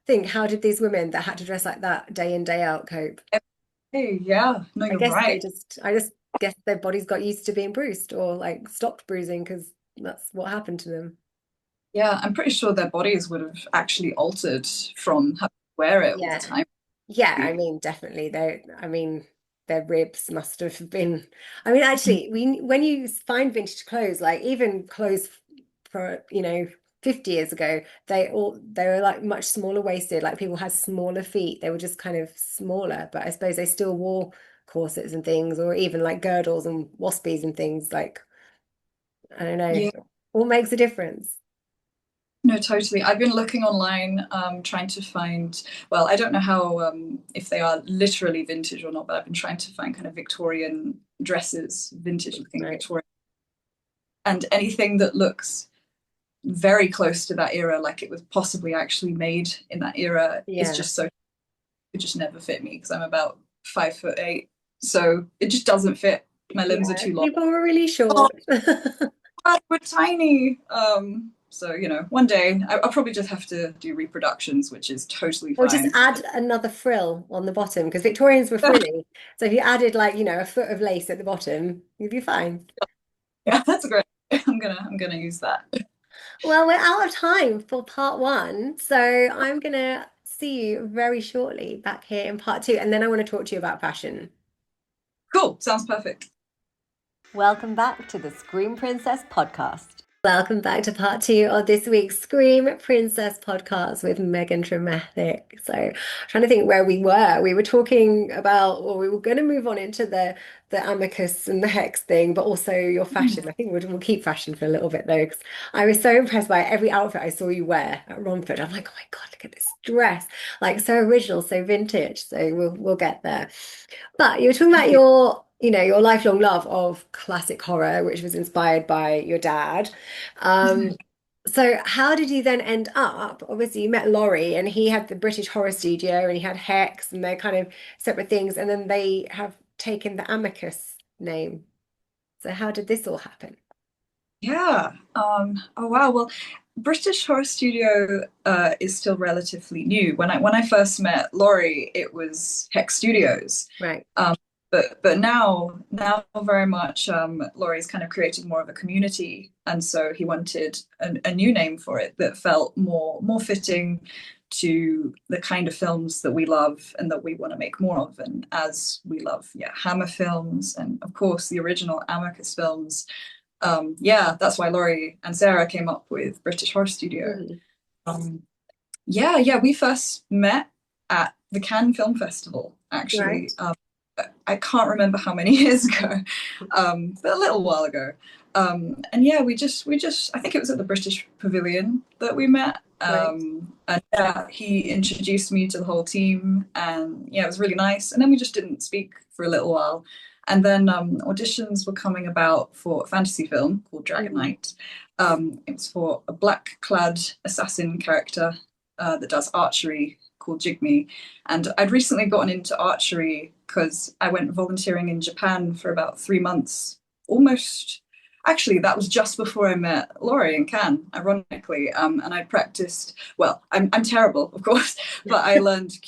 think, how did these women that had to dress like that day in, day out cope? Hey, yeah, no, I you're guess right. I just guess their bodies got used to being bruised or like stopped bruising because that's what happened to them. Yeah, I'm pretty sure their bodies would have actually altered from having to wear it all the Yeah. time. Yeah, I mean, definitely. I mean, their ribs must have been. I mean, actually, when you find vintage clothes, like even clothes for, 50 years ago, they were like much smaller waisted. Like people had smaller feet. They were just kind of smaller, but I suppose they still wore corsets and things, or even like girdles and waspies and things. Like, I don't know, Yeah, what makes a difference? no, totally. I've been looking online, trying to find, well, I don't know how, if they are literally vintage or not, but I've been trying to find kind of Victorian dresses, vintage looking Right. Victorian, and anything that looks very close to that era, like it was possibly actually made in that era, is Yeah. just so, it just never fit me because I'm about 5'8". So it just doesn't fit. My limbs are Yeah. too long. People were really Oh, short. God, we're tiny. So one day I'll probably just have to do reproductions, which is totally Or just fine. add another frill on the bottom because Victorians were frilly. So if you added like, a foot of lace at the bottom, you'd be fine. Yeah, that's great. I'm gonna use that. Well, we're out of time for part one. So I'm gonna see you very shortly back here in part two. And then I want to talk to you about fashion. Cool. Sounds perfect. Welcome back to the Scream Princess podcast. Welcome back to part two of this week's Scream Princess podcast with Megan Tremethick. So, trying to think where we were. We were talking about, or we were going to move on into the Amicus and the Hex thing, but also your fashion. I think we'll keep fashion for a little bit though, because I was so impressed by every outfit I saw you wear at Romford. I'm like, oh my God, look at this dress! Like so original, so vintage. So we'll get there. But you were talking about Thank you. your lifelong love of classic horror, which was inspired by your dad. Um, so how did you then end up? Obviously, you met Laurie, and he had the British Horror Studio, and he had Hex, and they're kind of separate things, and then they have taken the Amicus name. So how did this all happen? Yeah. Oh wow. Well, British Horror Studio is still relatively new. When I first met Laurie, it was Hex Studios. Right. Um, but now very much Laurie's kind of created more of a community, and so he wanted a new name for it that felt more fitting to the kind of films that we love and that we want to make more of. And as we love, yeah, Hammer films and of course the original Amicus films, yeah, that's why Laurie and Sarah came up with British Horror Studio. Mhm. Um, yeah, we first met at the Cannes Film Festival, Right. actually. I can't remember how many years ago, but a little while ago. And yeah, we just I think it was at the British Pavilion that we met. Right. And yeah, he introduced me to the whole team, and yeah, it was really nice. And then we just didn't speak for a little while. And then auditions were coming about for a fantasy film called Dragon Mhm. Knight. It was for a black-clad assassin character that does archery called Jigme. And I'd recently gotten into archery because I went volunteering in Japan for about 3 months, almost. Actually, that was just before I met Laurie in Cannes, ironically. And I practiced, well, I'm terrible, of course, but I learned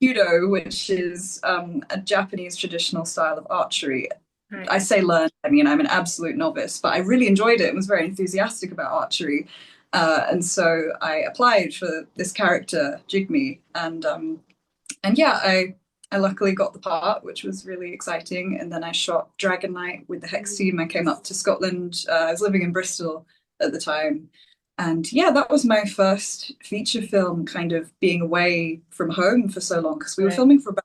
Kudo, which is a Japanese traditional style of archery. Right. I say learn, I mean, I'm an absolute novice, but I really enjoyed it and was very enthusiastic about archery. And so I applied for this character, Jigme, and yeah, I luckily got the part, which was really exciting. And then I shot Dragon Knight with the Hex Mhm. team. I came up to Scotland. I was living in Bristol at the time. And yeah, that was my first feature film, kind of being away from home for so long because we were Right. filming for about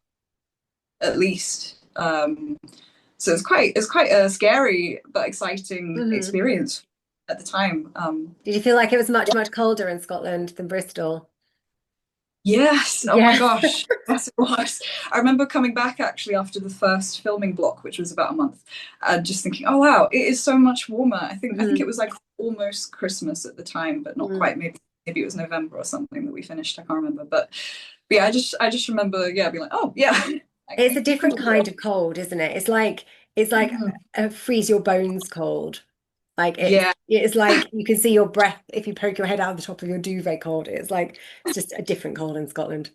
at least. So it's quite a scary but exciting Mhm. experience at the time. Did you feel like it was much, much colder in Scotland than Bristol? Yes. Oh my Yeah. gosh. Yes, it was. I remember coming back actually after the first filming block, which was about a month, and just thinking, oh wow, it is so much warmer. I think it Mhm. was like almost Christmas at the time, but not Mhm. quite. Maybe it was November or something that we finished. I can't remember. But yeah, I just remember, yeah, being like, oh yeah, It's a you can different do it. kind of cold, isn't it? It's like Mhm. a freeze your bones cold. Like Yeah, it's like you can see your breath if you poke your head out of the top of your duvet cold. It's just a different cold in Scotland.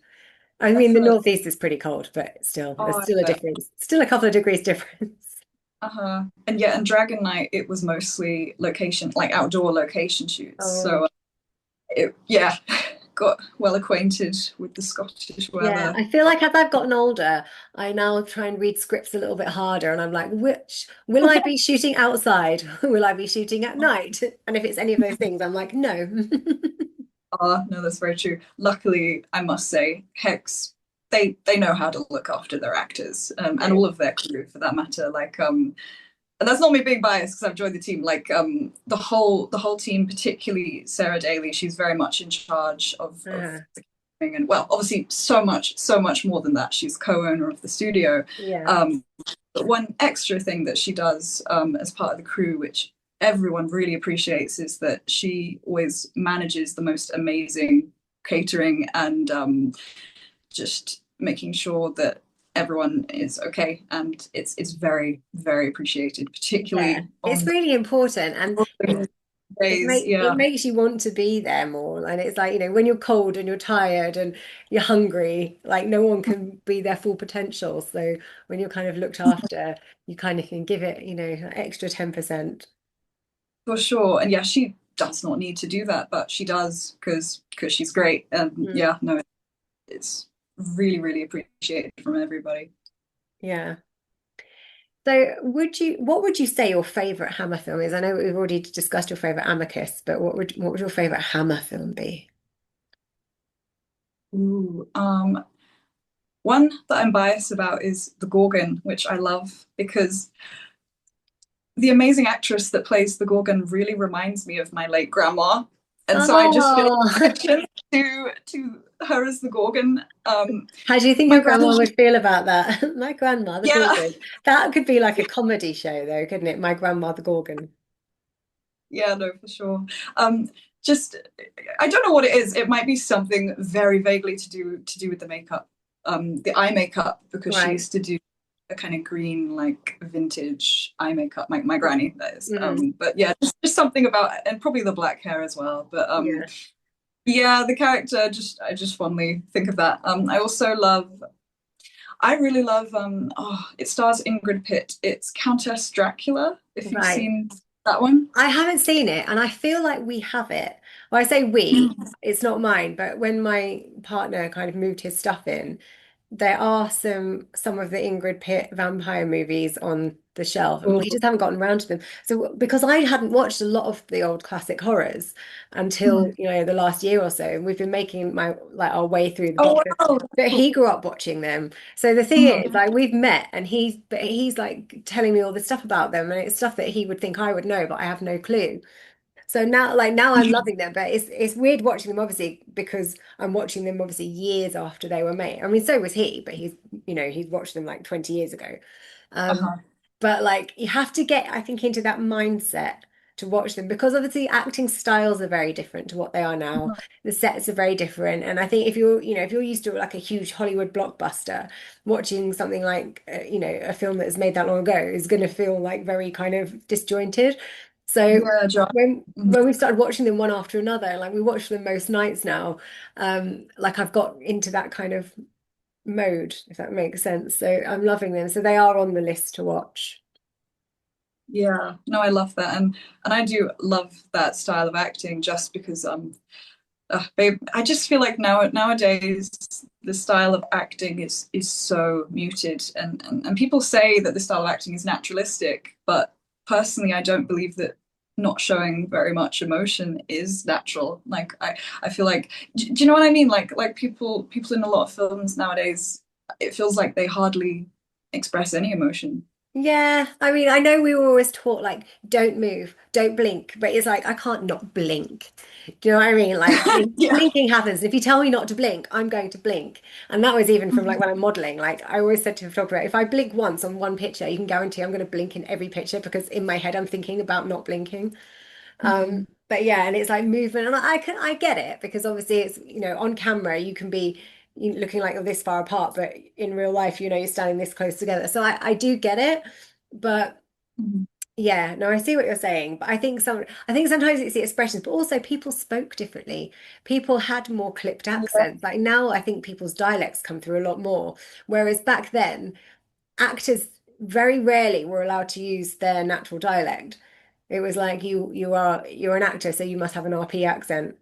I mean, the definitely. northeast is pretty cold, but still, there's Oh, still a yeah. difference. Still a couple of degrees difference. Uh-huh. And yeah, and Dragon Knight, it was mostly location, like outdoor location shoots. Oh, So yeah, got well acquainted with the Scottish yeah. weather. I feel like as I've gotten older, I now try and read scripts a little bit harder, and I'm like, which will I be shooting outside? Will I be shooting at night? And if it's any of those things, I'm like, no. No, that's very true. Luckily, I must say, Hex, they know how to look after their actors, and Right. all of their crew for that matter. Like, and that's not me being biased because I've joined the team. Like, the whole team, particularly Sarah Daly, she's very much in charge of Uh, the catering, and well, obviously, so much more than that. She's co-owner of the studio. yeah. Um, But one extra thing that she does as part of the crew, which everyone really appreciates, is that she always manages the most amazing catering and just making sure that everyone is okay. And it's very, very appreciated, Yeah. particularly It's on really important, and the days. it Yeah, makes you want to be there more. And it's like, when you're cold and you're tired and you're hungry, like no one can be their full potential. So when you're kind of looked after, you kind of can give it, an extra 10%. for sure. And yeah, she does not need to do that, but she does because she's great. And Mm, yeah, no, it's really, really appreciated from everybody. yeah. So what would you say your favorite Hammer film is? I know we've already discussed your favorite Amicus, but what would your favorite Hammer film be? Ooh, one that I'm biased about is the Gorgon, which I love because the amazing actress that plays the Gorgon really reminds me of my late grandma. And so I just feel a Oh, connection to her as the Gorgon. how do you think My your grandma, grandma would feel about that? My grandma, the yeah, Gorgon. That could be like a comedy show, though, couldn't it? My grandma, the Gorgon. yeah, no, for sure. Um, just I don't know what it is. It might be something very vaguely to do with the makeup, the eye makeup, because she Right. used to do a kind of green, like vintage eye makeup. My granny, that is. Mm, But yeah, just something about, and probably the black hair as well. But yeah. yeah, the character, I just fondly think of that. I really love. It stars Ingrid Pitt. It's Countess Dracula. If you've Right. seen that one. I haven't seen it, and I feel like we have it. Well, I say we, it's not mine, but when my partner kind of moved his stuff in, there are some of the Ingrid Pitt vampire movies on the shelf, and Oh, we just haven't gotten around to them. So because I hadn't watched a lot of the old classic horrors until, mhm. the last year or so, and we've been making my like our way through the Oh boxes. wow. But he grew up watching them. So the thing is, Mhm. like we've met and he's like telling me all this stuff about them, and it's stuff that he would think I would know, but I have no clue. So now I'm loving them, but it's weird watching them obviously because I'm watching them obviously years after they were made. I mean, so was he, but he's watched them like 20 years ago. Um, Uh-huh. but like you have to get, I think, into that mindset to watch them because obviously acting styles are very different to what they are now. The sets are very different, and I think if you're used to like a huge Hollywood blockbuster, watching something like a film that was made that long ago is going to feel like very kind of disjointed. So Yeah, John. when Mhm. when we started watching them one after another, like we watch them most nights now, like I've got into that kind of mode, if that makes sense. So I'm loving them. So they are on the list to watch. Yeah, no, I love that, and I do love that style of acting just because babe, I just feel like nowadays the style of acting is so muted, and people say that the style of acting is naturalistic, but personally, I don't believe that not showing very much emotion is natural. Like I feel like, do you know what I mean? Like people in a lot of films nowadays, it feels like they hardly express any emotion. Yeah, I mean, I know we were always taught like don't move, don't blink, but it's like I can't not blink. Do you know what I mean? Like Yeah. blinking happens. If you tell me not to blink, I'm going to blink. And that was even from like when I'm modeling. Like I always said to the photographer, if I blink once on one picture, you can guarantee I'm going to blink in every picture because in my head I'm thinking about not blinking. Mhm. But yeah, and it's like movement, and I get it because obviously it's on camera you can be looking like you're this far apart, but in real life you're standing this close together. So I do get it, but Mhm. yeah, no, I see what you're saying. But I think sometimes it's the expressions, but also people spoke differently. People had more clipped Yeah. accents. Like now, I think people's dialects come through a lot more, whereas back then actors very rarely were allowed to use their natural dialect. It was like you're an actor, so you must have an RP accent,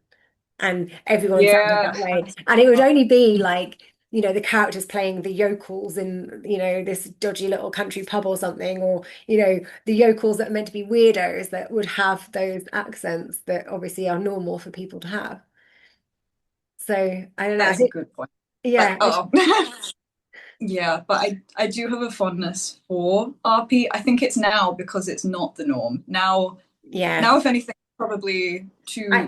and everyone sounded Yeah. that way. And it would only be like the characters playing the yokels in this dodgy little country pub or something, or the yokels that are meant to be weirdos that would have those accents that obviously are normal for people to have. So I don't know. That I is a think good point. yeah, Oh, yeah, but I do have a fondness for RP. I think it's now because it's not the norm. yeah. Now if anything, probably I two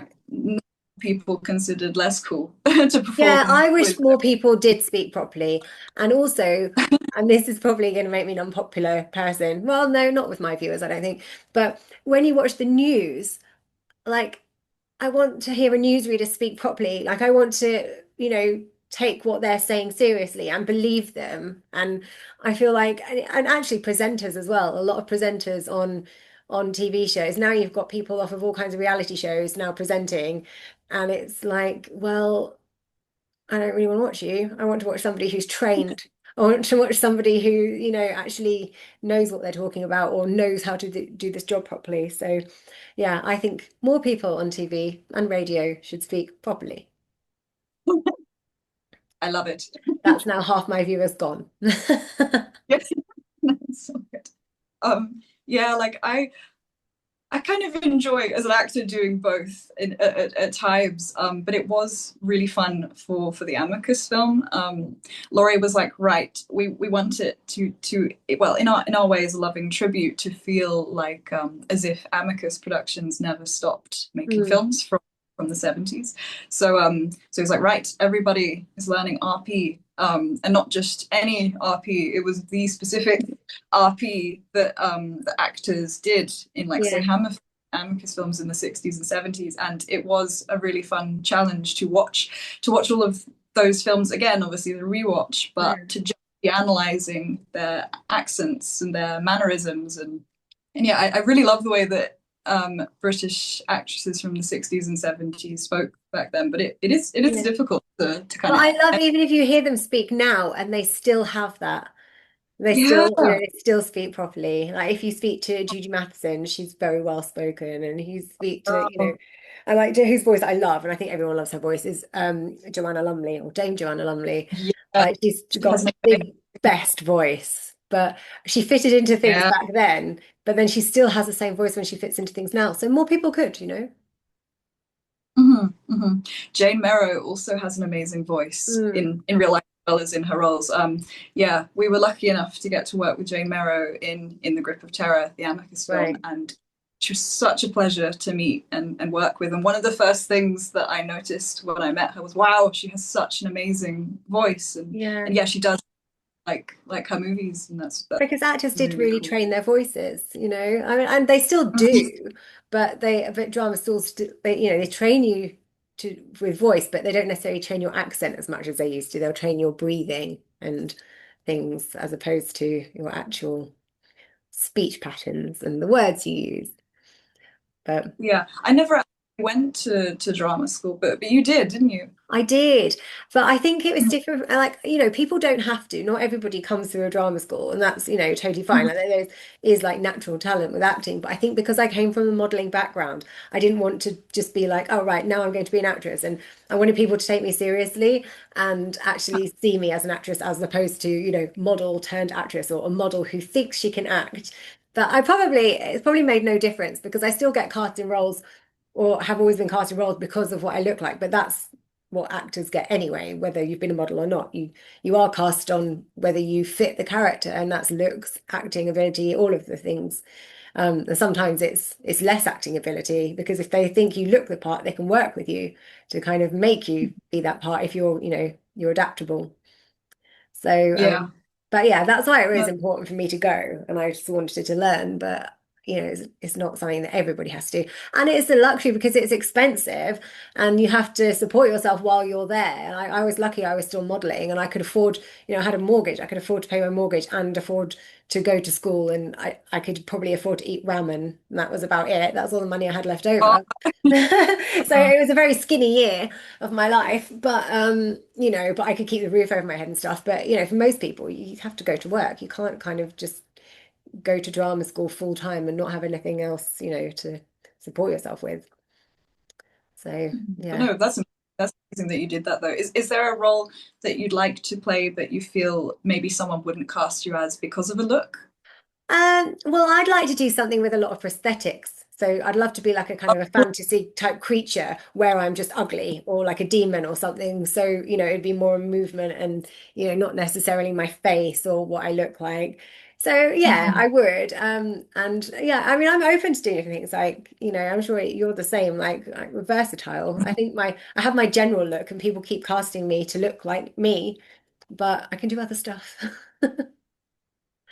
people considered less cool to Yeah, perform I wish with. more people did speak properly. And also, and this is probably going to make me an unpopular person. Well, no, not with my viewers, I don't think. But when you watch the news, like I want to hear a newsreader speak properly. Like I want to, take what they're saying seriously and believe them. And I feel like, and actually presenters as well. A lot of presenters on TV shows. Now you've got people off of all kinds of reality shows now presenting, and it's like, well. I don't really want to watch you. I want to watch somebody who's trained. I want to watch somebody who, actually knows what they're talking about or knows how to do this job properly. So, yeah, I think more people on TV and radio should speak properly. I love it. That's now half my viewers gone. Yes, that's so good. Yeah, like I kind of enjoy as an actor doing both at times, but it was really fun for the Amicus film. Laurie was like, right, we want it to well in our way as a loving tribute to feel like as if Amicus Productions never stopped making Mm, films from the 70s. So he's like, right, everybody is learning RP, and not just any RP. It was the specific RP that the actors did in like say yeah. Hammer Amicus films in the 60s and 70s, and it was a really fun challenge to watch all of those films again, obviously the rewatch, but Mm. to just be analyzing their accents and their mannerisms and yeah, I really love the way that British actresses from the 60s and 70s spoke back then, but it is Yeah. difficult to But kind I love of even if you hear them speak now and they still have that. They yeah. still, they still speak properly. Like if you speak to Judy Matheson, she's very well spoken, and you speak to, Oh, I like to whose voice I love, and I think everyone loves her voice is Joanna Lumley or Dame Joanna Lumley. yeah, Like she's she has got an the best voice. but she fitted into things Yeah. back then, but then she still has the same voice when she fits into things now. So more people could, you know. Jane Merrow also has an amazing voice Mm, in real life as well as in her roles. Yeah, we were lucky enough to get to work with Jane Merrow in The Grip of Terror, the Amicus film, right. and she was such a pleasure to meet and work with. And one of the first things that I noticed when I met her was, wow, she has such an amazing voice, Yeah. and yeah, she does like her movies, and that's Because actors did really really cool. train their voices, you know. I mean, and they still do, but drama schools do, they train you to with voice, but they don't necessarily train your accent as much as they used to. They'll train your breathing and things as opposed to your actual speech patterns and the words you use. But Yeah, I never actually went to drama school, but you did, didn't you? I did, but I think it was different. Like, people don't have to. Not everybody comes through a drama school, and that's, totally fine. Like, there is like natural talent with acting, but I think because I came from a modeling background, I didn't want to just be like, oh, right, now I'm going to be an actress. And I wanted people to take me seriously and actually see me as an actress as opposed to, model turned actress or a model who thinks she can act. But it's probably made no difference because I still get cast in roles or have always been cast in roles because of what I look like. But that's what actors get anyway, whether you've been a model or not. You are cast on whether you fit the character, and that's looks, acting ability, all of the things. And sometimes it's less acting ability because if they think you look the part, they can work with you to kind of make you be that part if you're adaptable. So, Yeah. but yeah, that's why it was No, important for me to go, and I just wanted to learn. But it's not something that everybody has to do, and it's a luxury because it's expensive, and you have to support yourself while you're there. And I was lucky; I was still modeling, and I could afford, I had a mortgage. I could afford to pay my mortgage and afford to go to school, and I could probably afford to eat ramen, and that was about it. That's all the money I had left oh, over. So it was a very skinny year of my life, but but I could keep the roof over my head and stuff. But for most people, you have to go to work. You can't kind of just go to drama school full time and not have anything else, to support yourself with. So but yeah. no, that's amazing that you did that though. Is there a role that you'd like to play that you feel maybe someone wouldn't cast you as because of a look? Well, I'd like to do something with a lot of prosthetics. So I'd love to be like a kind of a fantasy type creature where I'm just ugly or like a demon or something. So, it'd be more movement and, not necessarily my face or what I look like. So yeah, Mhm. I would. And yeah, I mean, I'm open to doing different things. Like, I'm sure you're the same, like we're versatile. I have my general look and people keep casting me to look like me, but I can do other stuff.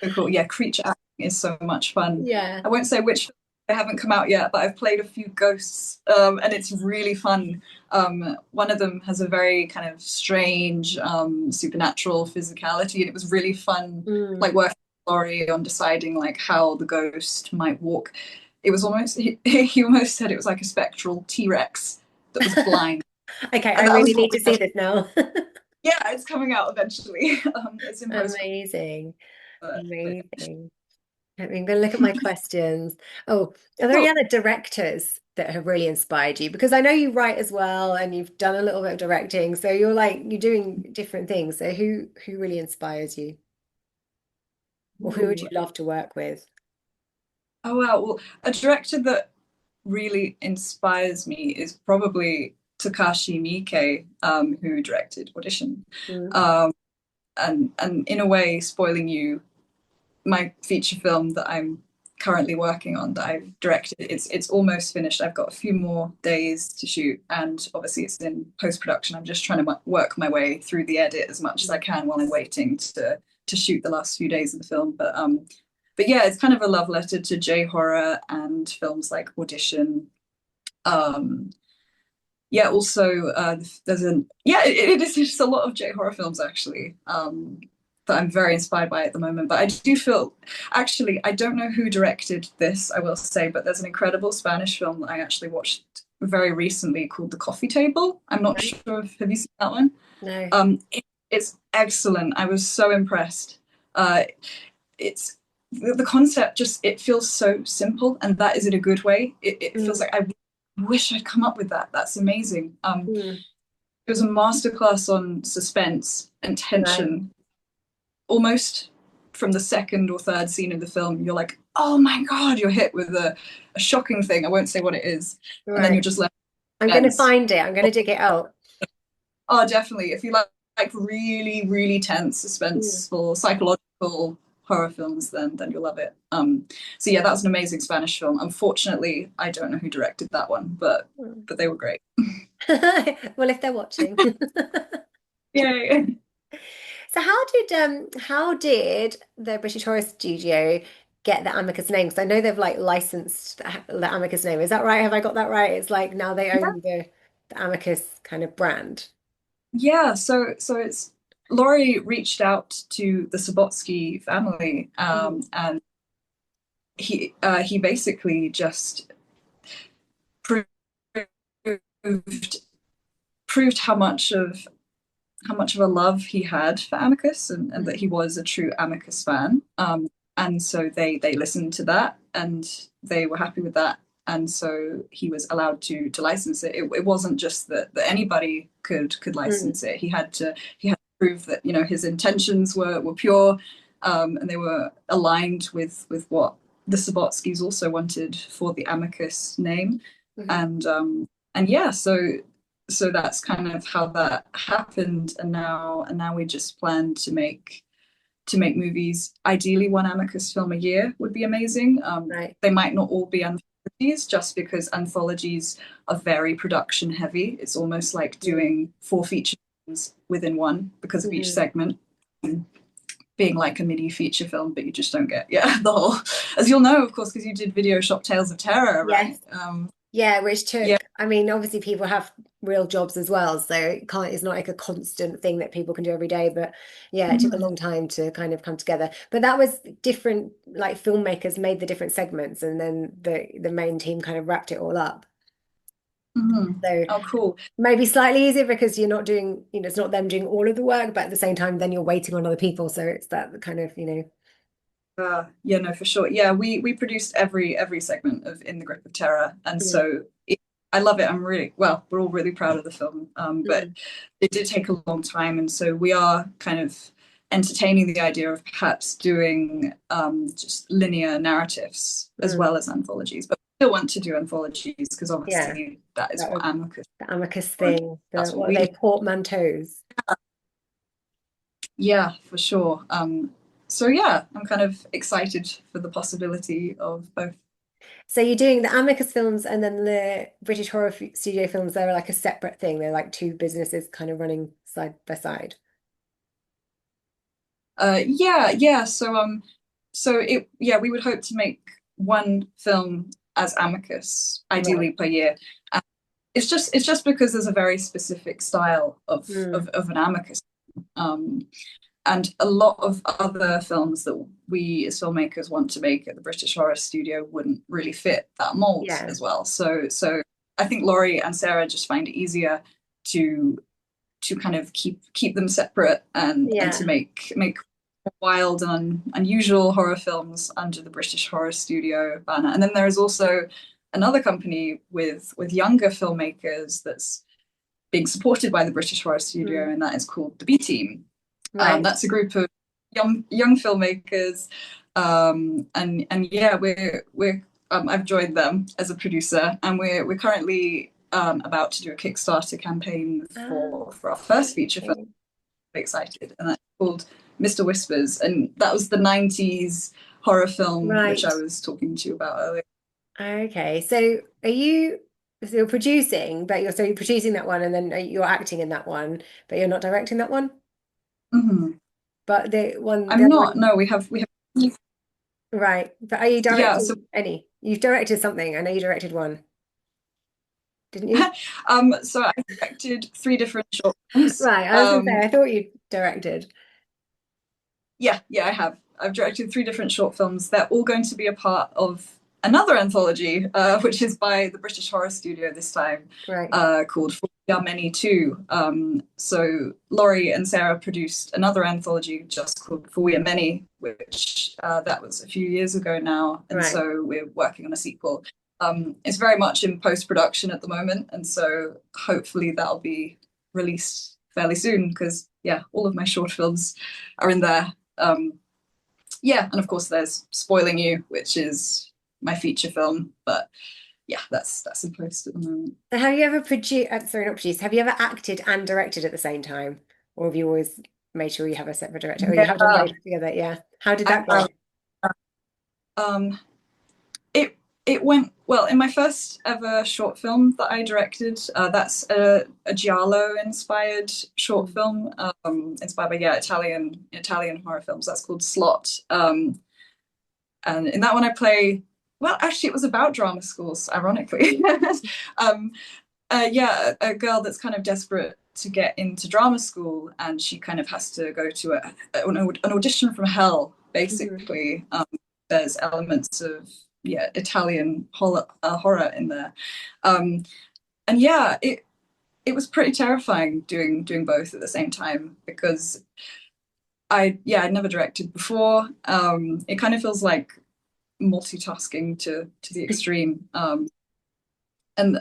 So cool. Yeah, creature acting is so much fun. Yeah. I won't say which they haven't come out yet, but I've played a few ghosts, and it's really fun. One of them has a very kind of strange, supernatural physicality, and it was really fun, Mm. like working with Laurie on deciding like how the ghost might walk. It was almost he almost said it was like a spectral T-Rex that was blind, Okay, I and that really was what need to we see had. this now. Yeah, it's coming out eventually. It's in post, Amazing. but Amazing. I'm going to look at my questions. Oh, are there any cool. other directors that have really inspired you? Because I know you write as well and you've done a little bit of directing. So you're doing different things. So who really inspires you? Or who would you Ooh. love to work with? Oh wow. Well, a director that really inspires me is probably Takashi Miike, who directed Audition. Mm, Um, and in a way, spoiling you, my feature film that I'm currently working on that I've directed, it's almost finished. I've got a few more days to shoot, and obviously it's in post-production. I'm just trying to work my way through the edit as much as I mm, can while I'm waiting to shoot the last few days of the film. But yeah, it's kind of a love letter to J horror and films like Audition. Um, yeah, also there's an yeah, it is just a lot of J horror films actually that I'm very inspired by at the moment. But I do feel actually I don't know who directed this, I will say, but there's an incredible Spanish film that I actually watched very recently called The Coffee Table. I'm not right? sure if have you seen that one? No. It's excellent. I was so impressed. Uh, it's the concept just it feels so simple, and that is in a good way. It feels Mm, like I wish I'd come up with that. That's amazing. mm, It was a masterclass on suspense and right. tension, almost from the second or third scene of the film, you're like, oh my God, you're hit with a shocking thing. I won't say what it is. And then Right. you're just left I'm going to tense. find it. I'm going to dig it out. Oh, definitely. If you like really, really tense, Mm. suspenseful, psychological horror films, then you'll love it. So yeah, that was an amazing Spanish film. Unfortunately, I don't know who directed that one, but they were great. Well, if they're watching. Yay. So how did the British Horror Studio get the Amicus name? Because I know they've like licensed the Amicus name. Is that right? Have I got that right? It's like now they own the Amicus kind of brand. Yeah, so it's Laurie reached out to the Subotsky family, Mhm. and he basically just proved proved how much of a love he had for Amicus, and that he Mhm. was a true Amicus fan. And so they listened to that, and they were happy with that. And so he was allowed to license it. It wasn't just that anybody could Mm. license it. He had to prove that his intentions were pure, and they were aligned with what the Sabotskis also wanted for the Amicus name. Mhm. And yeah, so that's kind of how that happened, and now we just plan to make movies. Ideally, one Amicus film a year would be amazing. Right. They might not all be anthologies, just because anthologies are very production heavy. It's almost like Mm. doing four feature films within one because of each Mhm. segment. Being like a mini feature film, but you just don't get the whole, as you'll know, of course, because you did Video Shop Tales of Terror, Yes. right? Yeah, which Yeah. took, I mean, obviously people have real jobs as well, so it's not like a constant thing that people can do every day, but yeah, it took a Mhm. long time to kind of come together. But that was different, like filmmakers made the different segments and then the main team kind of wrapped it all up. Mhm. So Oh, cool. maybe slightly easier because you're not doing, it's not them doing all of the work, but at the same time, then you're waiting on other people. So it's that kind of, Yeah, no, for sure. Yeah, we produced every segment of In the Grip of Terror, and mm, so I love it. I'm really well. We're all really proud of the film, but mm, it did take a long time, and so we are kind of entertaining the idea of perhaps doing just linear narratives as mm, well as anthologies. But we still want to do anthologies because yeah, obviously that is that what was Amicus the Amicus want. thing. The That's what what are we. they, portmanteaus? Yeah, for sure. So yeah, I'm kind of excited for the possibility of both. So you're doing the Amicus films and then the British Horror Studio films, they're like a separate thing. They're like two businesses kind of running side by side. Yeah. So we would hope to make one film as Amicus, Right. ideally per year. And it's just because there's a very specific style of Mm, of an Amicus. Um, and a lot of other films that we as filmmakers want to make at the British Horror Studio wouldn't really fit that mold yeah. as well. So I think Laurie and Sarah just find it easier to kind of keep them separate, and to Yeah. make wild and unusual horror films under the British Horror Studio banner. And then there is also another company with younger filmmakers that's being supported by the British Horror Mm, Studio, and that is called the B Team. right. That's a group of young filmmakers, and yeah, we're I've joined them as a producer, and we're currently about to do a Kickstarter campaign Ah, for our first feature film. okay. Excited, and that's called Mr. Whispers, and that was the '90s horror film which I Right. was talking to you about earlier. Okay. So you're producing, but you're producing that one and then you're acting in that one, but you're not directing that one. Mhm. But the I'm other not. one, No, we have. right. But are you Yeah. So directing any? You've directed something. I know you directed one, didn't you? so I directed three different short films. Right. I was gonna say, I thought you directed. Yeah, I have. I've directed three different short films. They're all going to be a part of another anthology, which is by the British Horror Studio this time, Right. called For We Are Many Too. So Laurie and Sarah produced another anthology just called For We Are Many, which that was a few years ago now, and Right. so we're working on a sequel. It's very much in post-production at the moment, and so hopefully that'll be released fairly soon because yeah, all of my short films are in there. Um, Yeah, and of course there's Spoiling You, which is my feature film. But yeah, that's in post at the moment. So have you ever produced, sorry, not produced, have you ever acted and directed at the same time? Or have you always made sure you have a separate director? Or you have done Yeah, both together? Yeah. How did I that go? have. Um, it it went well in my first ever short film that I directed. That's a giallo inspired short Mm. film, inspired by yeah Italian horror films. That's called Slot. And in that one I play. Well, actually, it was about drama schools, ironically. um, yeah, a girl that's kind of desperate to get into drama school, and she kind of has to go to an audition from hell, Mhm. basically. There's elements of yeah Italian horror in there, um, and yeah, it was pretty terrifying doing both at the same time because I'd never directed before. It kind of feels like multitasking to the extreme, and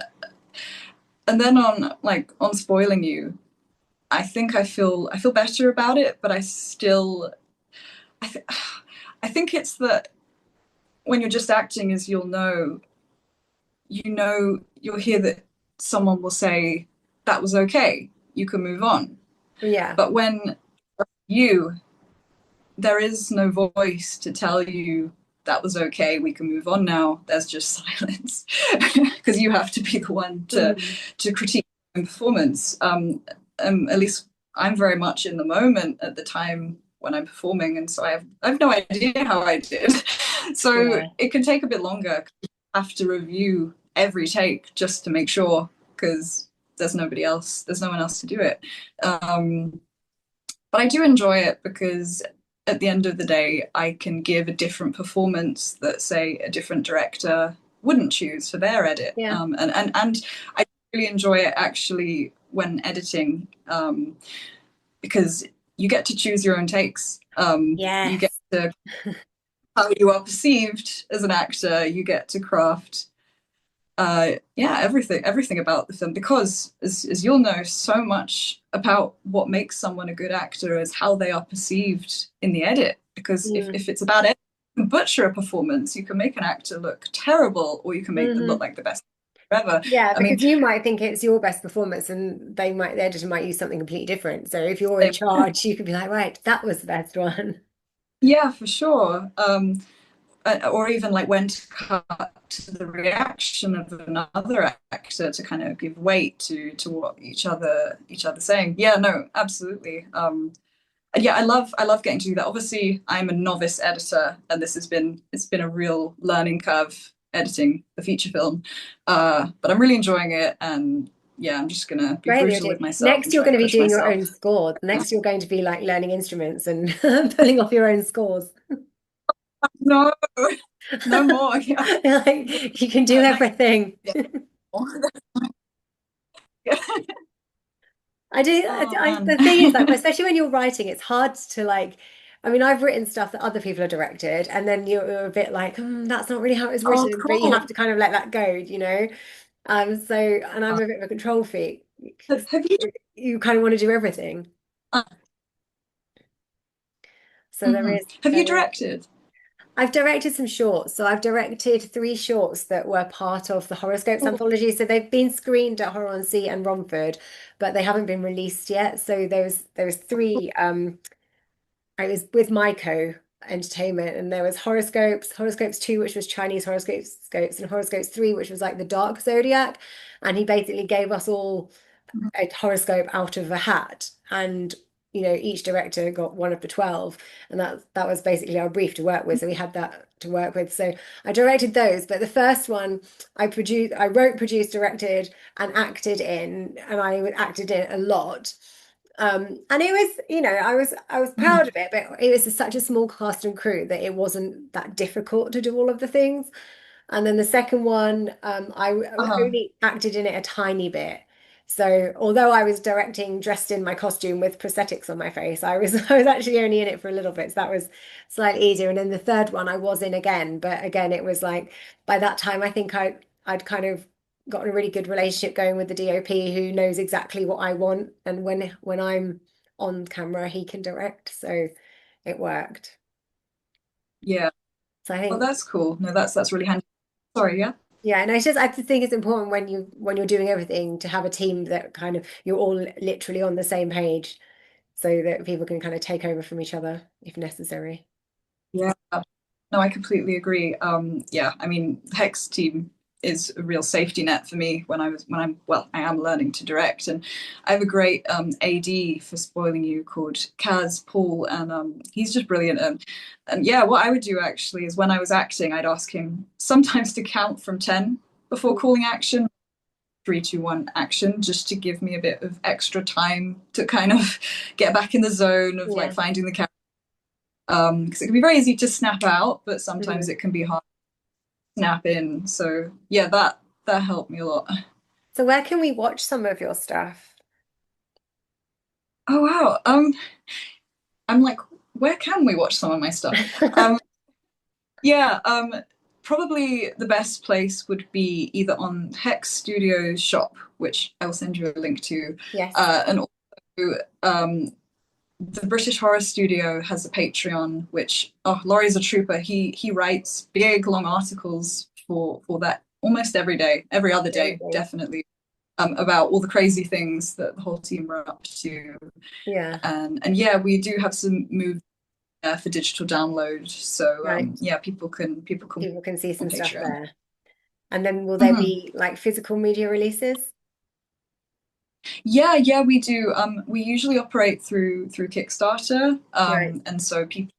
and then on Spoiling You, I think I feel better about it, but I still I, th- I think it's that when you're just acting, is you'll hear that someone will say that was okay, you can move on. Yeah. But when you there is no voice to tell you that was okay, we can move on now. There's just silence because you have to be the one Mhm. to critique performance. At least I'm very much in the moment at the time when I'm performing, and so I have no idea how I did. So Yeah. it can take a bit longer. You have to review every take just to make sure because there's nobody else. There's no one else to do it. But I do enjoy it because at the end of the day, I can give a different performance that, say, a different director wouldn't choose for their edit. Yeah. And I really enjoy it actually when editing because you get to choose your own takes. You get Yes. to how you are perceived as an actor. You get to craft yeah, everything about the film because as you'll know, so much about what makes someone a good actor is how they are perceived in the edit. Because Mm. if it's a bad edit, you can butcher a performance, you can make an actor look terrible, or you can make them look Hmm. like the best ever. Yeah, I mean, because you might think it's your best performance and the editor might use something completely different. So if you're in they, charge, you could be like, right, that was the best one. yeah, for sure. Or even like when to cut to the reaction of another actor to kind of give weight to what each other saying. Yeah, no, absolutely. Yeah, I love getting to do that. Obviously, I'm a novice editor, and it's been a real learning curve editing the feature film. But I'm really enjoying it, and yeah, I'm just gonna be Great that you're brutal doing. with myself Next, and you're try going to to be push doing your myself. own scores. Next, you're going to be like learning instruments and pulling off your own scores. No, no more. Yeah, Like you can do like everything. yeah. Yeah. I do. Oh man. The thing is, like, especially when you're writing, it's hard to like. I mean, I've written stuff that other people have directed, and then you're a bit like, that's not really how it was Oh, written, but you cool. have to kind of let that go, you know? So, and I'm a bit of a control freak because Have you? you kind of want to do everything. Uh, So Have you there is. directed? I've directed some shorts. So I've directed three shorts that were part of the Horoscopes Oh, anthology. So they've been screened at Horror on Sea and Romford, but they haven't been released yet. So there was three. I was with Myco Entertainment, and there was Horoscopes 2, which was Chinese horoscopes, and Horoscopes 3, which was like the dark zodiac. And he basically gave us all a horoscope out of a hat, and each director got one of the 12, and that was basically our brief to work with. So we had that to work with. So I directed those, but the first one I wrote, produced, directed, and acted in, and I acted in a lot. And it was, I was proud of it, but it was such a small cast and crew that it wasn't that difficult to do all of the things. And then the second one, I uh-huh. only acted in it a tiny bit. So although I was directing dressed in my costume with prosthetics on my face, I was actually only in it for a little bit. So that was slightly easier. And then the third one I was in again, but again it was like by that time I think I'd kind of gotten a really good relationship going with the DOP who knows exactly what I want, and when I'm on camera he can direct. So it worked. Yeah. So I Oh, think, that's cool. No, that's really handy. Sorry, yeah. yeah, and I just think it's important when you're doing everything to have a team that kind of you're all literally on the same page so that people can kind of take over from each other if necessary. Yeah. No, I completely agree. Yeah, I mean, Hex team is a real safety net for me when I'm well, I am learning to direct, and I have a great AD for spoiling you called Kaz Paul, and he's just brilliant. And yeah, what I would do actually is when I was acting, I'd ask him sometimes to count from 10 before calling action. Three, two, one, action, just to give me a bit of extra time to kind of get back in the zone of like Yeah. finding the character. Because it can be very easy to snap out, but sometimes Mhm. it can be hard to snap in. So yeah, that helped me a lot. So where can we watch some of your stuff? Oh wow. I'm like, where can we watch some of my stuff? Um, yeah. Probably the best place would be either on Hex Studios shop, which I'll send you a link to, Yes. and also the British Horror Studio has a Patreon, which oh, Laurie's a trooper. He writes big long articles for that almost every day, every other day, Amazing. definitely, about all the crazy things that the whole team are up to. Yeah. And yeah, we do have some moves for digital download. So Right. yeah, people can People can see on some stuff Patreon. there. And then will there Mhm. be like physical media releases? Yeah, yeah, we do. We usually operate through Kickstarter, Right. and so people,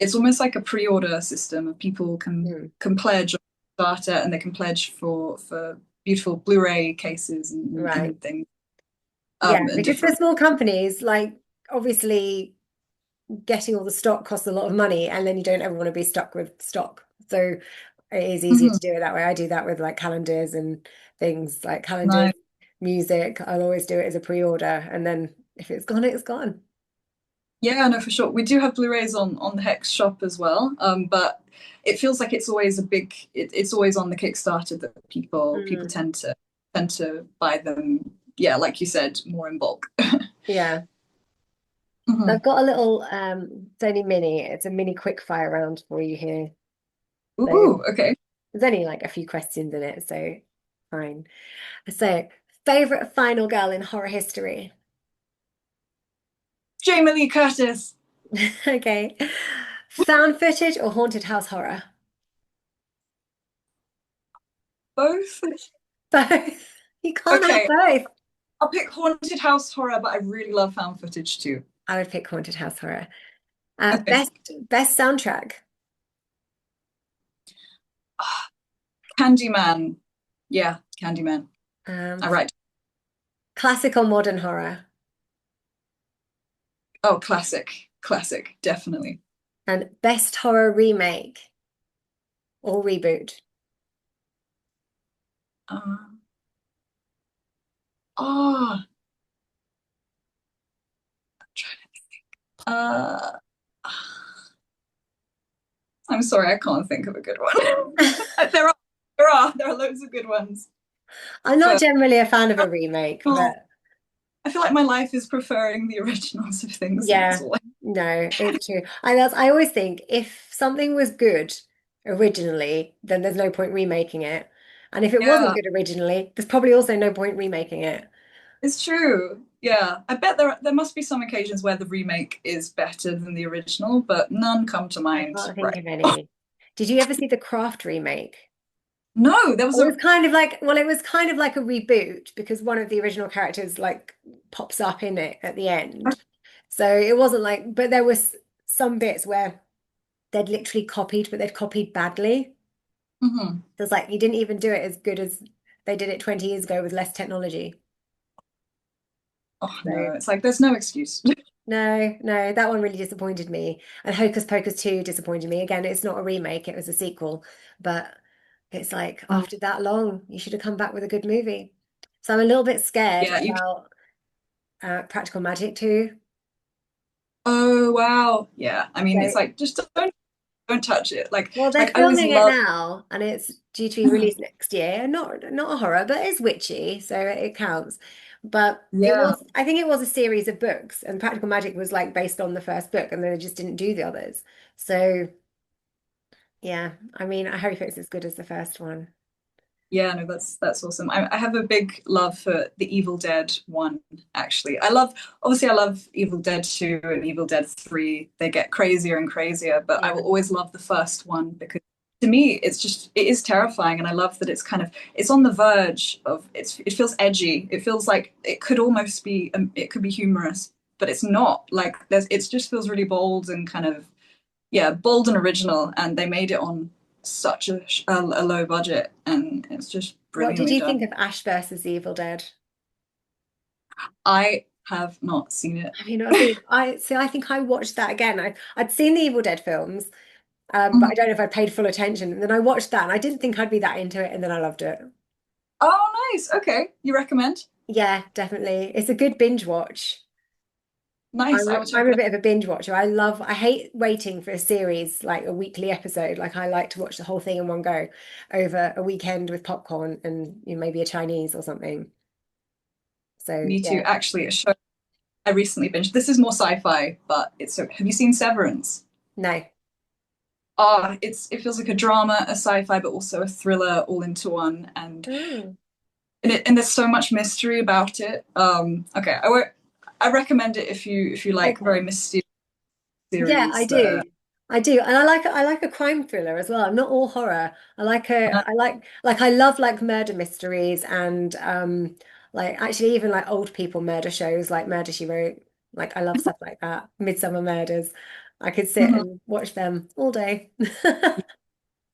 it's almost like a pre-order system. People Mm. can pledge on Kickstarter, and they can pledge for beautiful Blu-ray cases Right. and things, Yeah, and because for different. small companies, like obviously getting all the stock costs a lot of money, and then you don't ever want to be stuck with stock. So it is easier Mhm. to do it that way. I do that with like calendars and things like calendars, Nice. music. I'll always do it as a pre-order, and then if it's gone, it's gone. Yeah, no, for sure. We do have Blu-rays on the Hex shop as well, but it feels like it's always it's always on the Kickstarter that people Mm. tend to buy them. Yeah, like you said, more in bulk. Yeah. Mhm. I've got a little it's only mini, it's a mini quickfire round for you here. So Ooh, okay. there's only like a few questions in it, so fine. So, favorite final girl in horror history? Jamie Lee Curtis. Okay. Found footage or haunted house horror? Both. Both. You can't have Okay, both. I'll pick haunted house horror, but I really love found footage too. I would pick haunted house horror. Okay. Best soundtrack. Ah, Candyman. Yeah, Candyman. Um, I write. classic or modern horror. Oh, classic, classic, definitely. And best horror remake or reboot. Uh, oh, uh, I'm sorry, I can't think of a good one. There are, there are loads of good ones, I'm not but generally a fan of a remake, oh, but I feel like my life is preferring the originals of things, and that's yeah, all. no, it's true. I always think if something was good originally, then there's no point remaking it. And if it wasn't Yeah, good originally, there's probably also no point remaking it. it's true. Yeah, I bet there must be some occasions where the remake is better than the original, but none come to I mind can't think right. of any. Did you ever see the Craft remake? No, there was It a. was kind of like, well, it was kind of like a reboot because one of the original characters like pops up in it at the end. So it wasn't like, but there was some bits where they'd literally copied, but they'd copied badly. Mhm. So it's like you didn't even do it as good as they did it 20 years ago with less technology. Oh So no, it's like there's no excuse. no, no, that one really disappointed me. And Hocus Pocus 2 disappointed me. Again, it's not a remake, it was a sequel. But it's like Oh, after that long, you should have come back with a good movie. So I'm a little bit scared yeah, you. about Practical Magic 2. Oh wow, yeah. I mean, it's So, like just don't touch it. well, they're Like I always filming it love. now, and it's due to be released next year. Not a horror, but it's witchy, so it counts. But it Yeah. was, I think it was a series of books, and Practical Magic was like based on the first book, and then they just didn't do the others. So Yeah, I mean, I hope it's as good as the first one. Yeah, no, that's awesome. I have a big love for the Evil Dead one, actually. I love, obviously, I love Evil Dead 2 and Evil Dead 3. They get crazier and crazier, but I Yeah. will always love the first one because to me, it's just, it is terrifying. And I love that it's kind of, it's on the verge of, it feels edgy. It feels like it could almost be, it could be humorous, but it's not. Like, it just feels really bold and kind of, yeah, bold and original, and they made it on such a low budget, and it's just What did brilliantly you think done. of Ash versus the Evil Dead? I have not seen it. Have you not seen? I see. I think I watched that again. I'd seen the Evil Dead films, but I Mhm. don't know if I paid full attention. And then I watched that, and I didn't think I'd be that into it, and then I loved it. Oh, nice. Okay, you recommend? Yeah, definitely. It's a good binge watch. Nice. I will I'm check a it out. bit of a binge watcher. I hate waiting for a series like a weekly episode. Like I like to watch the whole thing in one go over a weekend with popcorn and maybe a Chinese or something. So Me too. yeah, Actually, a show I recently binged. This is more sci-fi, but it's. Have you seen Severance? no. It feels like a drama, a sci-fi, but also a thriller all into one, Oh, and there's so much mystery about it. Okay, I recommend it if you like very okay. mysterious Yeah, I series that are. do. I do. And I like a crime thriller as well. I'm not all horror. I like I love like murder mysteries and like actually even like old people murder shows like Murder She Wrote. Like I love stuff like that. Midsummer Murders. I could sit Mhm. and watch them all day.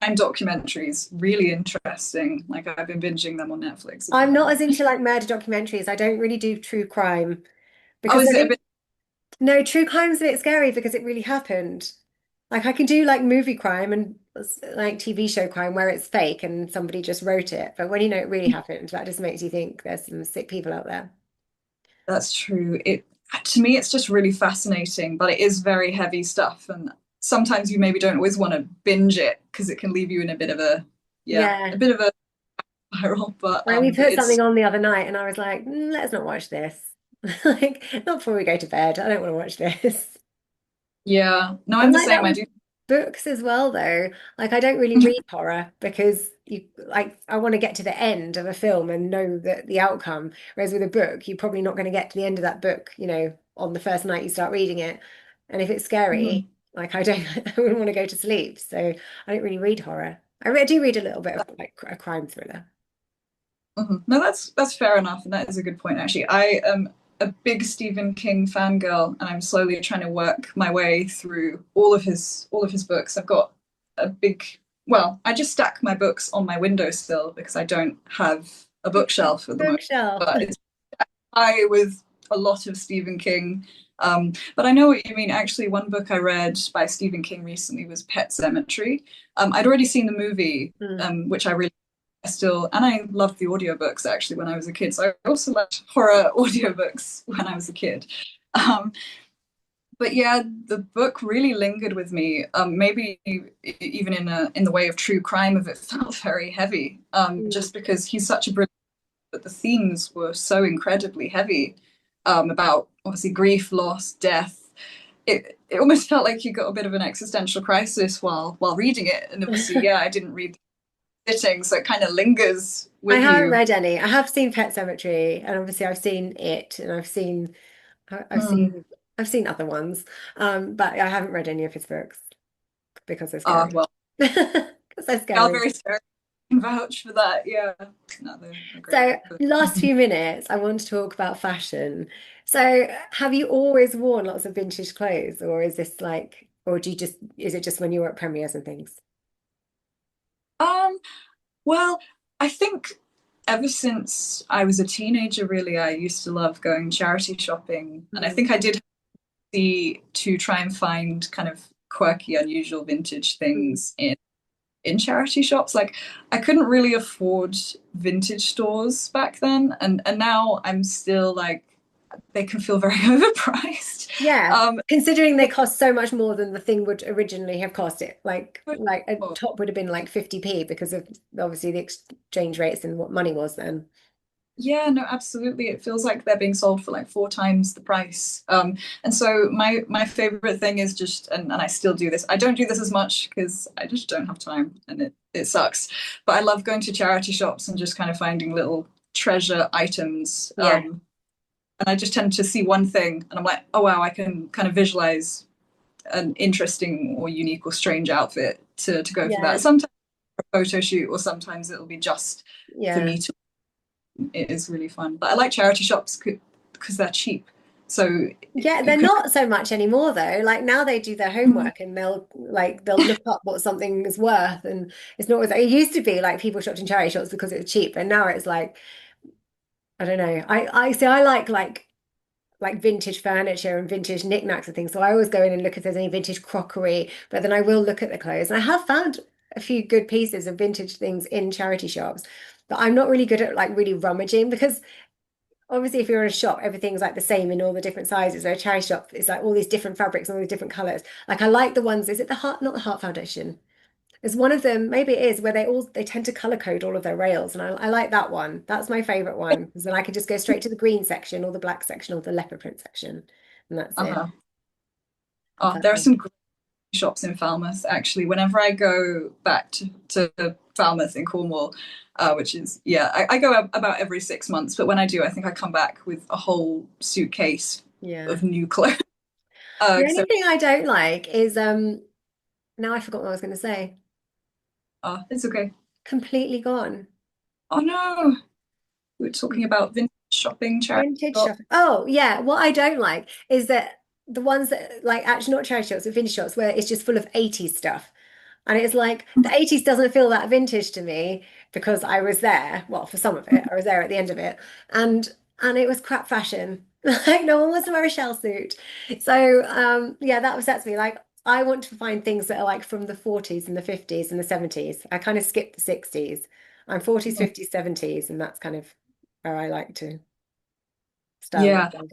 And documentaries, really interesting. Like I've been binging them on Netflix as I'm not well. as into like murder documentaries. I don't really do true crime Oh, because is I it a think bit? no, true crime's a bit scary because it really happened. Like I can do like movie crime and like TV show crime where it's fake and somebody just wrote it. But when you know it really happened, that just makes you think there's some sick people out there. That's true. It to me, it's just really fascinating, but it is very heavy stuff, and sometimes you maybe don't always want to binge it because it can leave you in a bit of a yeah, a Yeah. bit of a spiral. Like we But put it's something on the other night and I was like, let's not watch this. Like, not before we go to bed. I don't want to watch this. yeah. No, I'm I'm the like that same. I with do. books as well, though. Like, I don't really read horror because you like I want to get to the end of a film and know that the outcome. Whereas with a book, you're probably not going to get to the end of that book, on the first night you start reading it. And if it's Mhm, scary, like I don't, I wouldn't want to go to sleep. So I don't really read horror. Do read a little bit of like a crime thriller. mhm. No, that's fair enough, and that is a good point actually. I am a big Stephen King fangirl, and I'm slowly trying to work my way through all of his books. I've got a big well, I just stack my books on my windowsill because I don't have a bookshelf at the moment. Bookshelf. But it's high with a lot of Stephen King. But I know what you mean. Actually, one book I read by Stephen King recently was Pet Cemetery. I'd already seen the movie, Hmm. which I really still, and I loved the audiobooks actually when I was a kid. So I also loved horror audiobooks when I was a kid. Um, but yeah, the book really lingered with me. Maybe even in the way of true crime, if it felt very heavy. Hmm. Just because he's such a brilliant, but the themes were so incredibly heavy. About obviously grief, loss, death. It almost felt like you got a bit of an existential crisis while reading it. And obviously, yeah, I didn't read sitting, so it kind of lingers I with haven't you. read any. I have seen Pet Cemetery, and obviously I've seen it, and I've Hmm. seen other ones, but I haven't read any of his books because they're Ah, scary. well, Because they're they are scary. very scary. I can vouch for that. Yeah, no, they're great. So, last few minutes, I want to talk about fashion. So, have you always worn lots of vintage clothes, or is this like, or is it just when you were at premieres and things? Um, well, I think ever since I was a teenager, really, I used to love going charity shopping, and I Mm. think I did see to try and find kind of quirky, unusual vintage Mm. things in charity shops. Like I couldn't really afford vintage stores back then, and now I'm still like they can feel very overpriced. Yeah, Um, considering they cost so much more than the thing would originally have cost it. Like a but top would have been like 50p because of obviously the exchange rates and what money was then. Yeah, no, absolutely. It feels like they're being sold for like four times the price. And so my favorite thing is just, and I still do this. I don't do this as much because I just don't have time, and it sucks. But I love going to charity shops and just kind of finding little treasure items. Yeah. And I just tend to see one thing, and I'm like, oh wow, I can kind of visualize an interesting or unique or strange outfit to go for that. Yeah. Sometimes a photo shoot, or sometimes it'll be just for Yeah. me to. It is really fun. But I like charity shops because they're cheap. So Yeah, you they're can. not so much anymore though. Like now they do their homework and they'll look up what something is worth, and it's not always, it used to be like people shopped in charity shops because it was cheap, and now it's like I don't know. I see I like vintage furniture and vintage knickknacks and things. So I always go in and look if there's any vintage crockery, but then I will look at the clothes. And I have found a few good pieces of vintage things in charity shops, but I'm not really good at like really rummaging because obviously if you're in a shop, everything's like the same in all the different sizes. Or a charity shop, it's like all these different fabrics and all these different colors. Like I like the ones, is it the Heart, not the Heart Foundation? There's one of them, maybe it is, where they tend to color code all of their rails, and I like that one. That's my favorite one because then I can just go straight to the green section or the black section or the leopard print section, and that's it. Uh-huh. Oh, there are some great shops in Falmouth actually. Whenever I go back to Falmouth in Cornwall, which is yeah, I go about every 6 months. But when I do, I think I come back with a whole suitcase Yeah. of new clothes. The only So thing I don't like is now I forgot what I was going to say. it's okay. Completely gone. Oh no, we were talking about vintage shopping charity Vintage shop. shopping. Oh, yeah. What I don't like is that the ones that like actually not charity shops, but vintage shops where it's just full of 80s stuff. And it's like the 80s doesn't feel that vintage to me because I was there. Well, for some of it, I was there at the end of it. And it was crap fashion. Like no one wants to wear a shell suit. So yeah, that upsets me. Like I want to find things that are like from the 40s and the 50s and the 70s. I kind of skip the 60s. I'm 40s, 50s, 70s, and that's kind of where I like to style Yeah, myself.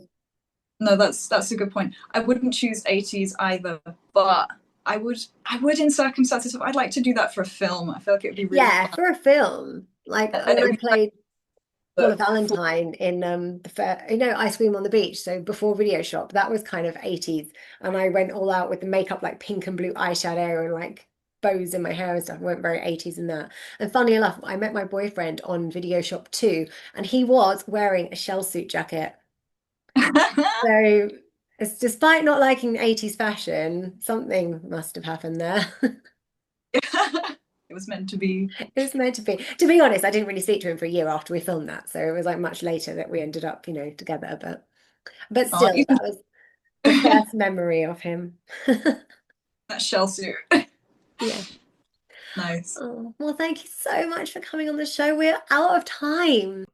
no, that's a good point. I wouldn't choose 80s either, but I would in circumstances. I'd like to do that for a film. I feel like it would be really Yeah, fun, for a film. Like and when it I would be like played Paula the Valentine in the fair, Ice Cream on the Beach. So before Video Shop, that was kind of 80s. And I went all out with the makeup like pink and blue eyeshadow and like bows in my hair and stuff. I went very 80s in that. And funny enough, I met my boyfriend on Video Shop too, and he was wearing a shell suit jacket. So it's despite not liking 80s fashion, something must have happened there. it was meant to be. It was meant to be. To be honest, I didn't really speak to him for a year after we filmed that, so it was like much later that we ended up, together. But still, Even that was the first memory of him. that shell suit. Yeah. Nice. Oh, well, thank you so much for coming on the show. We're out of time.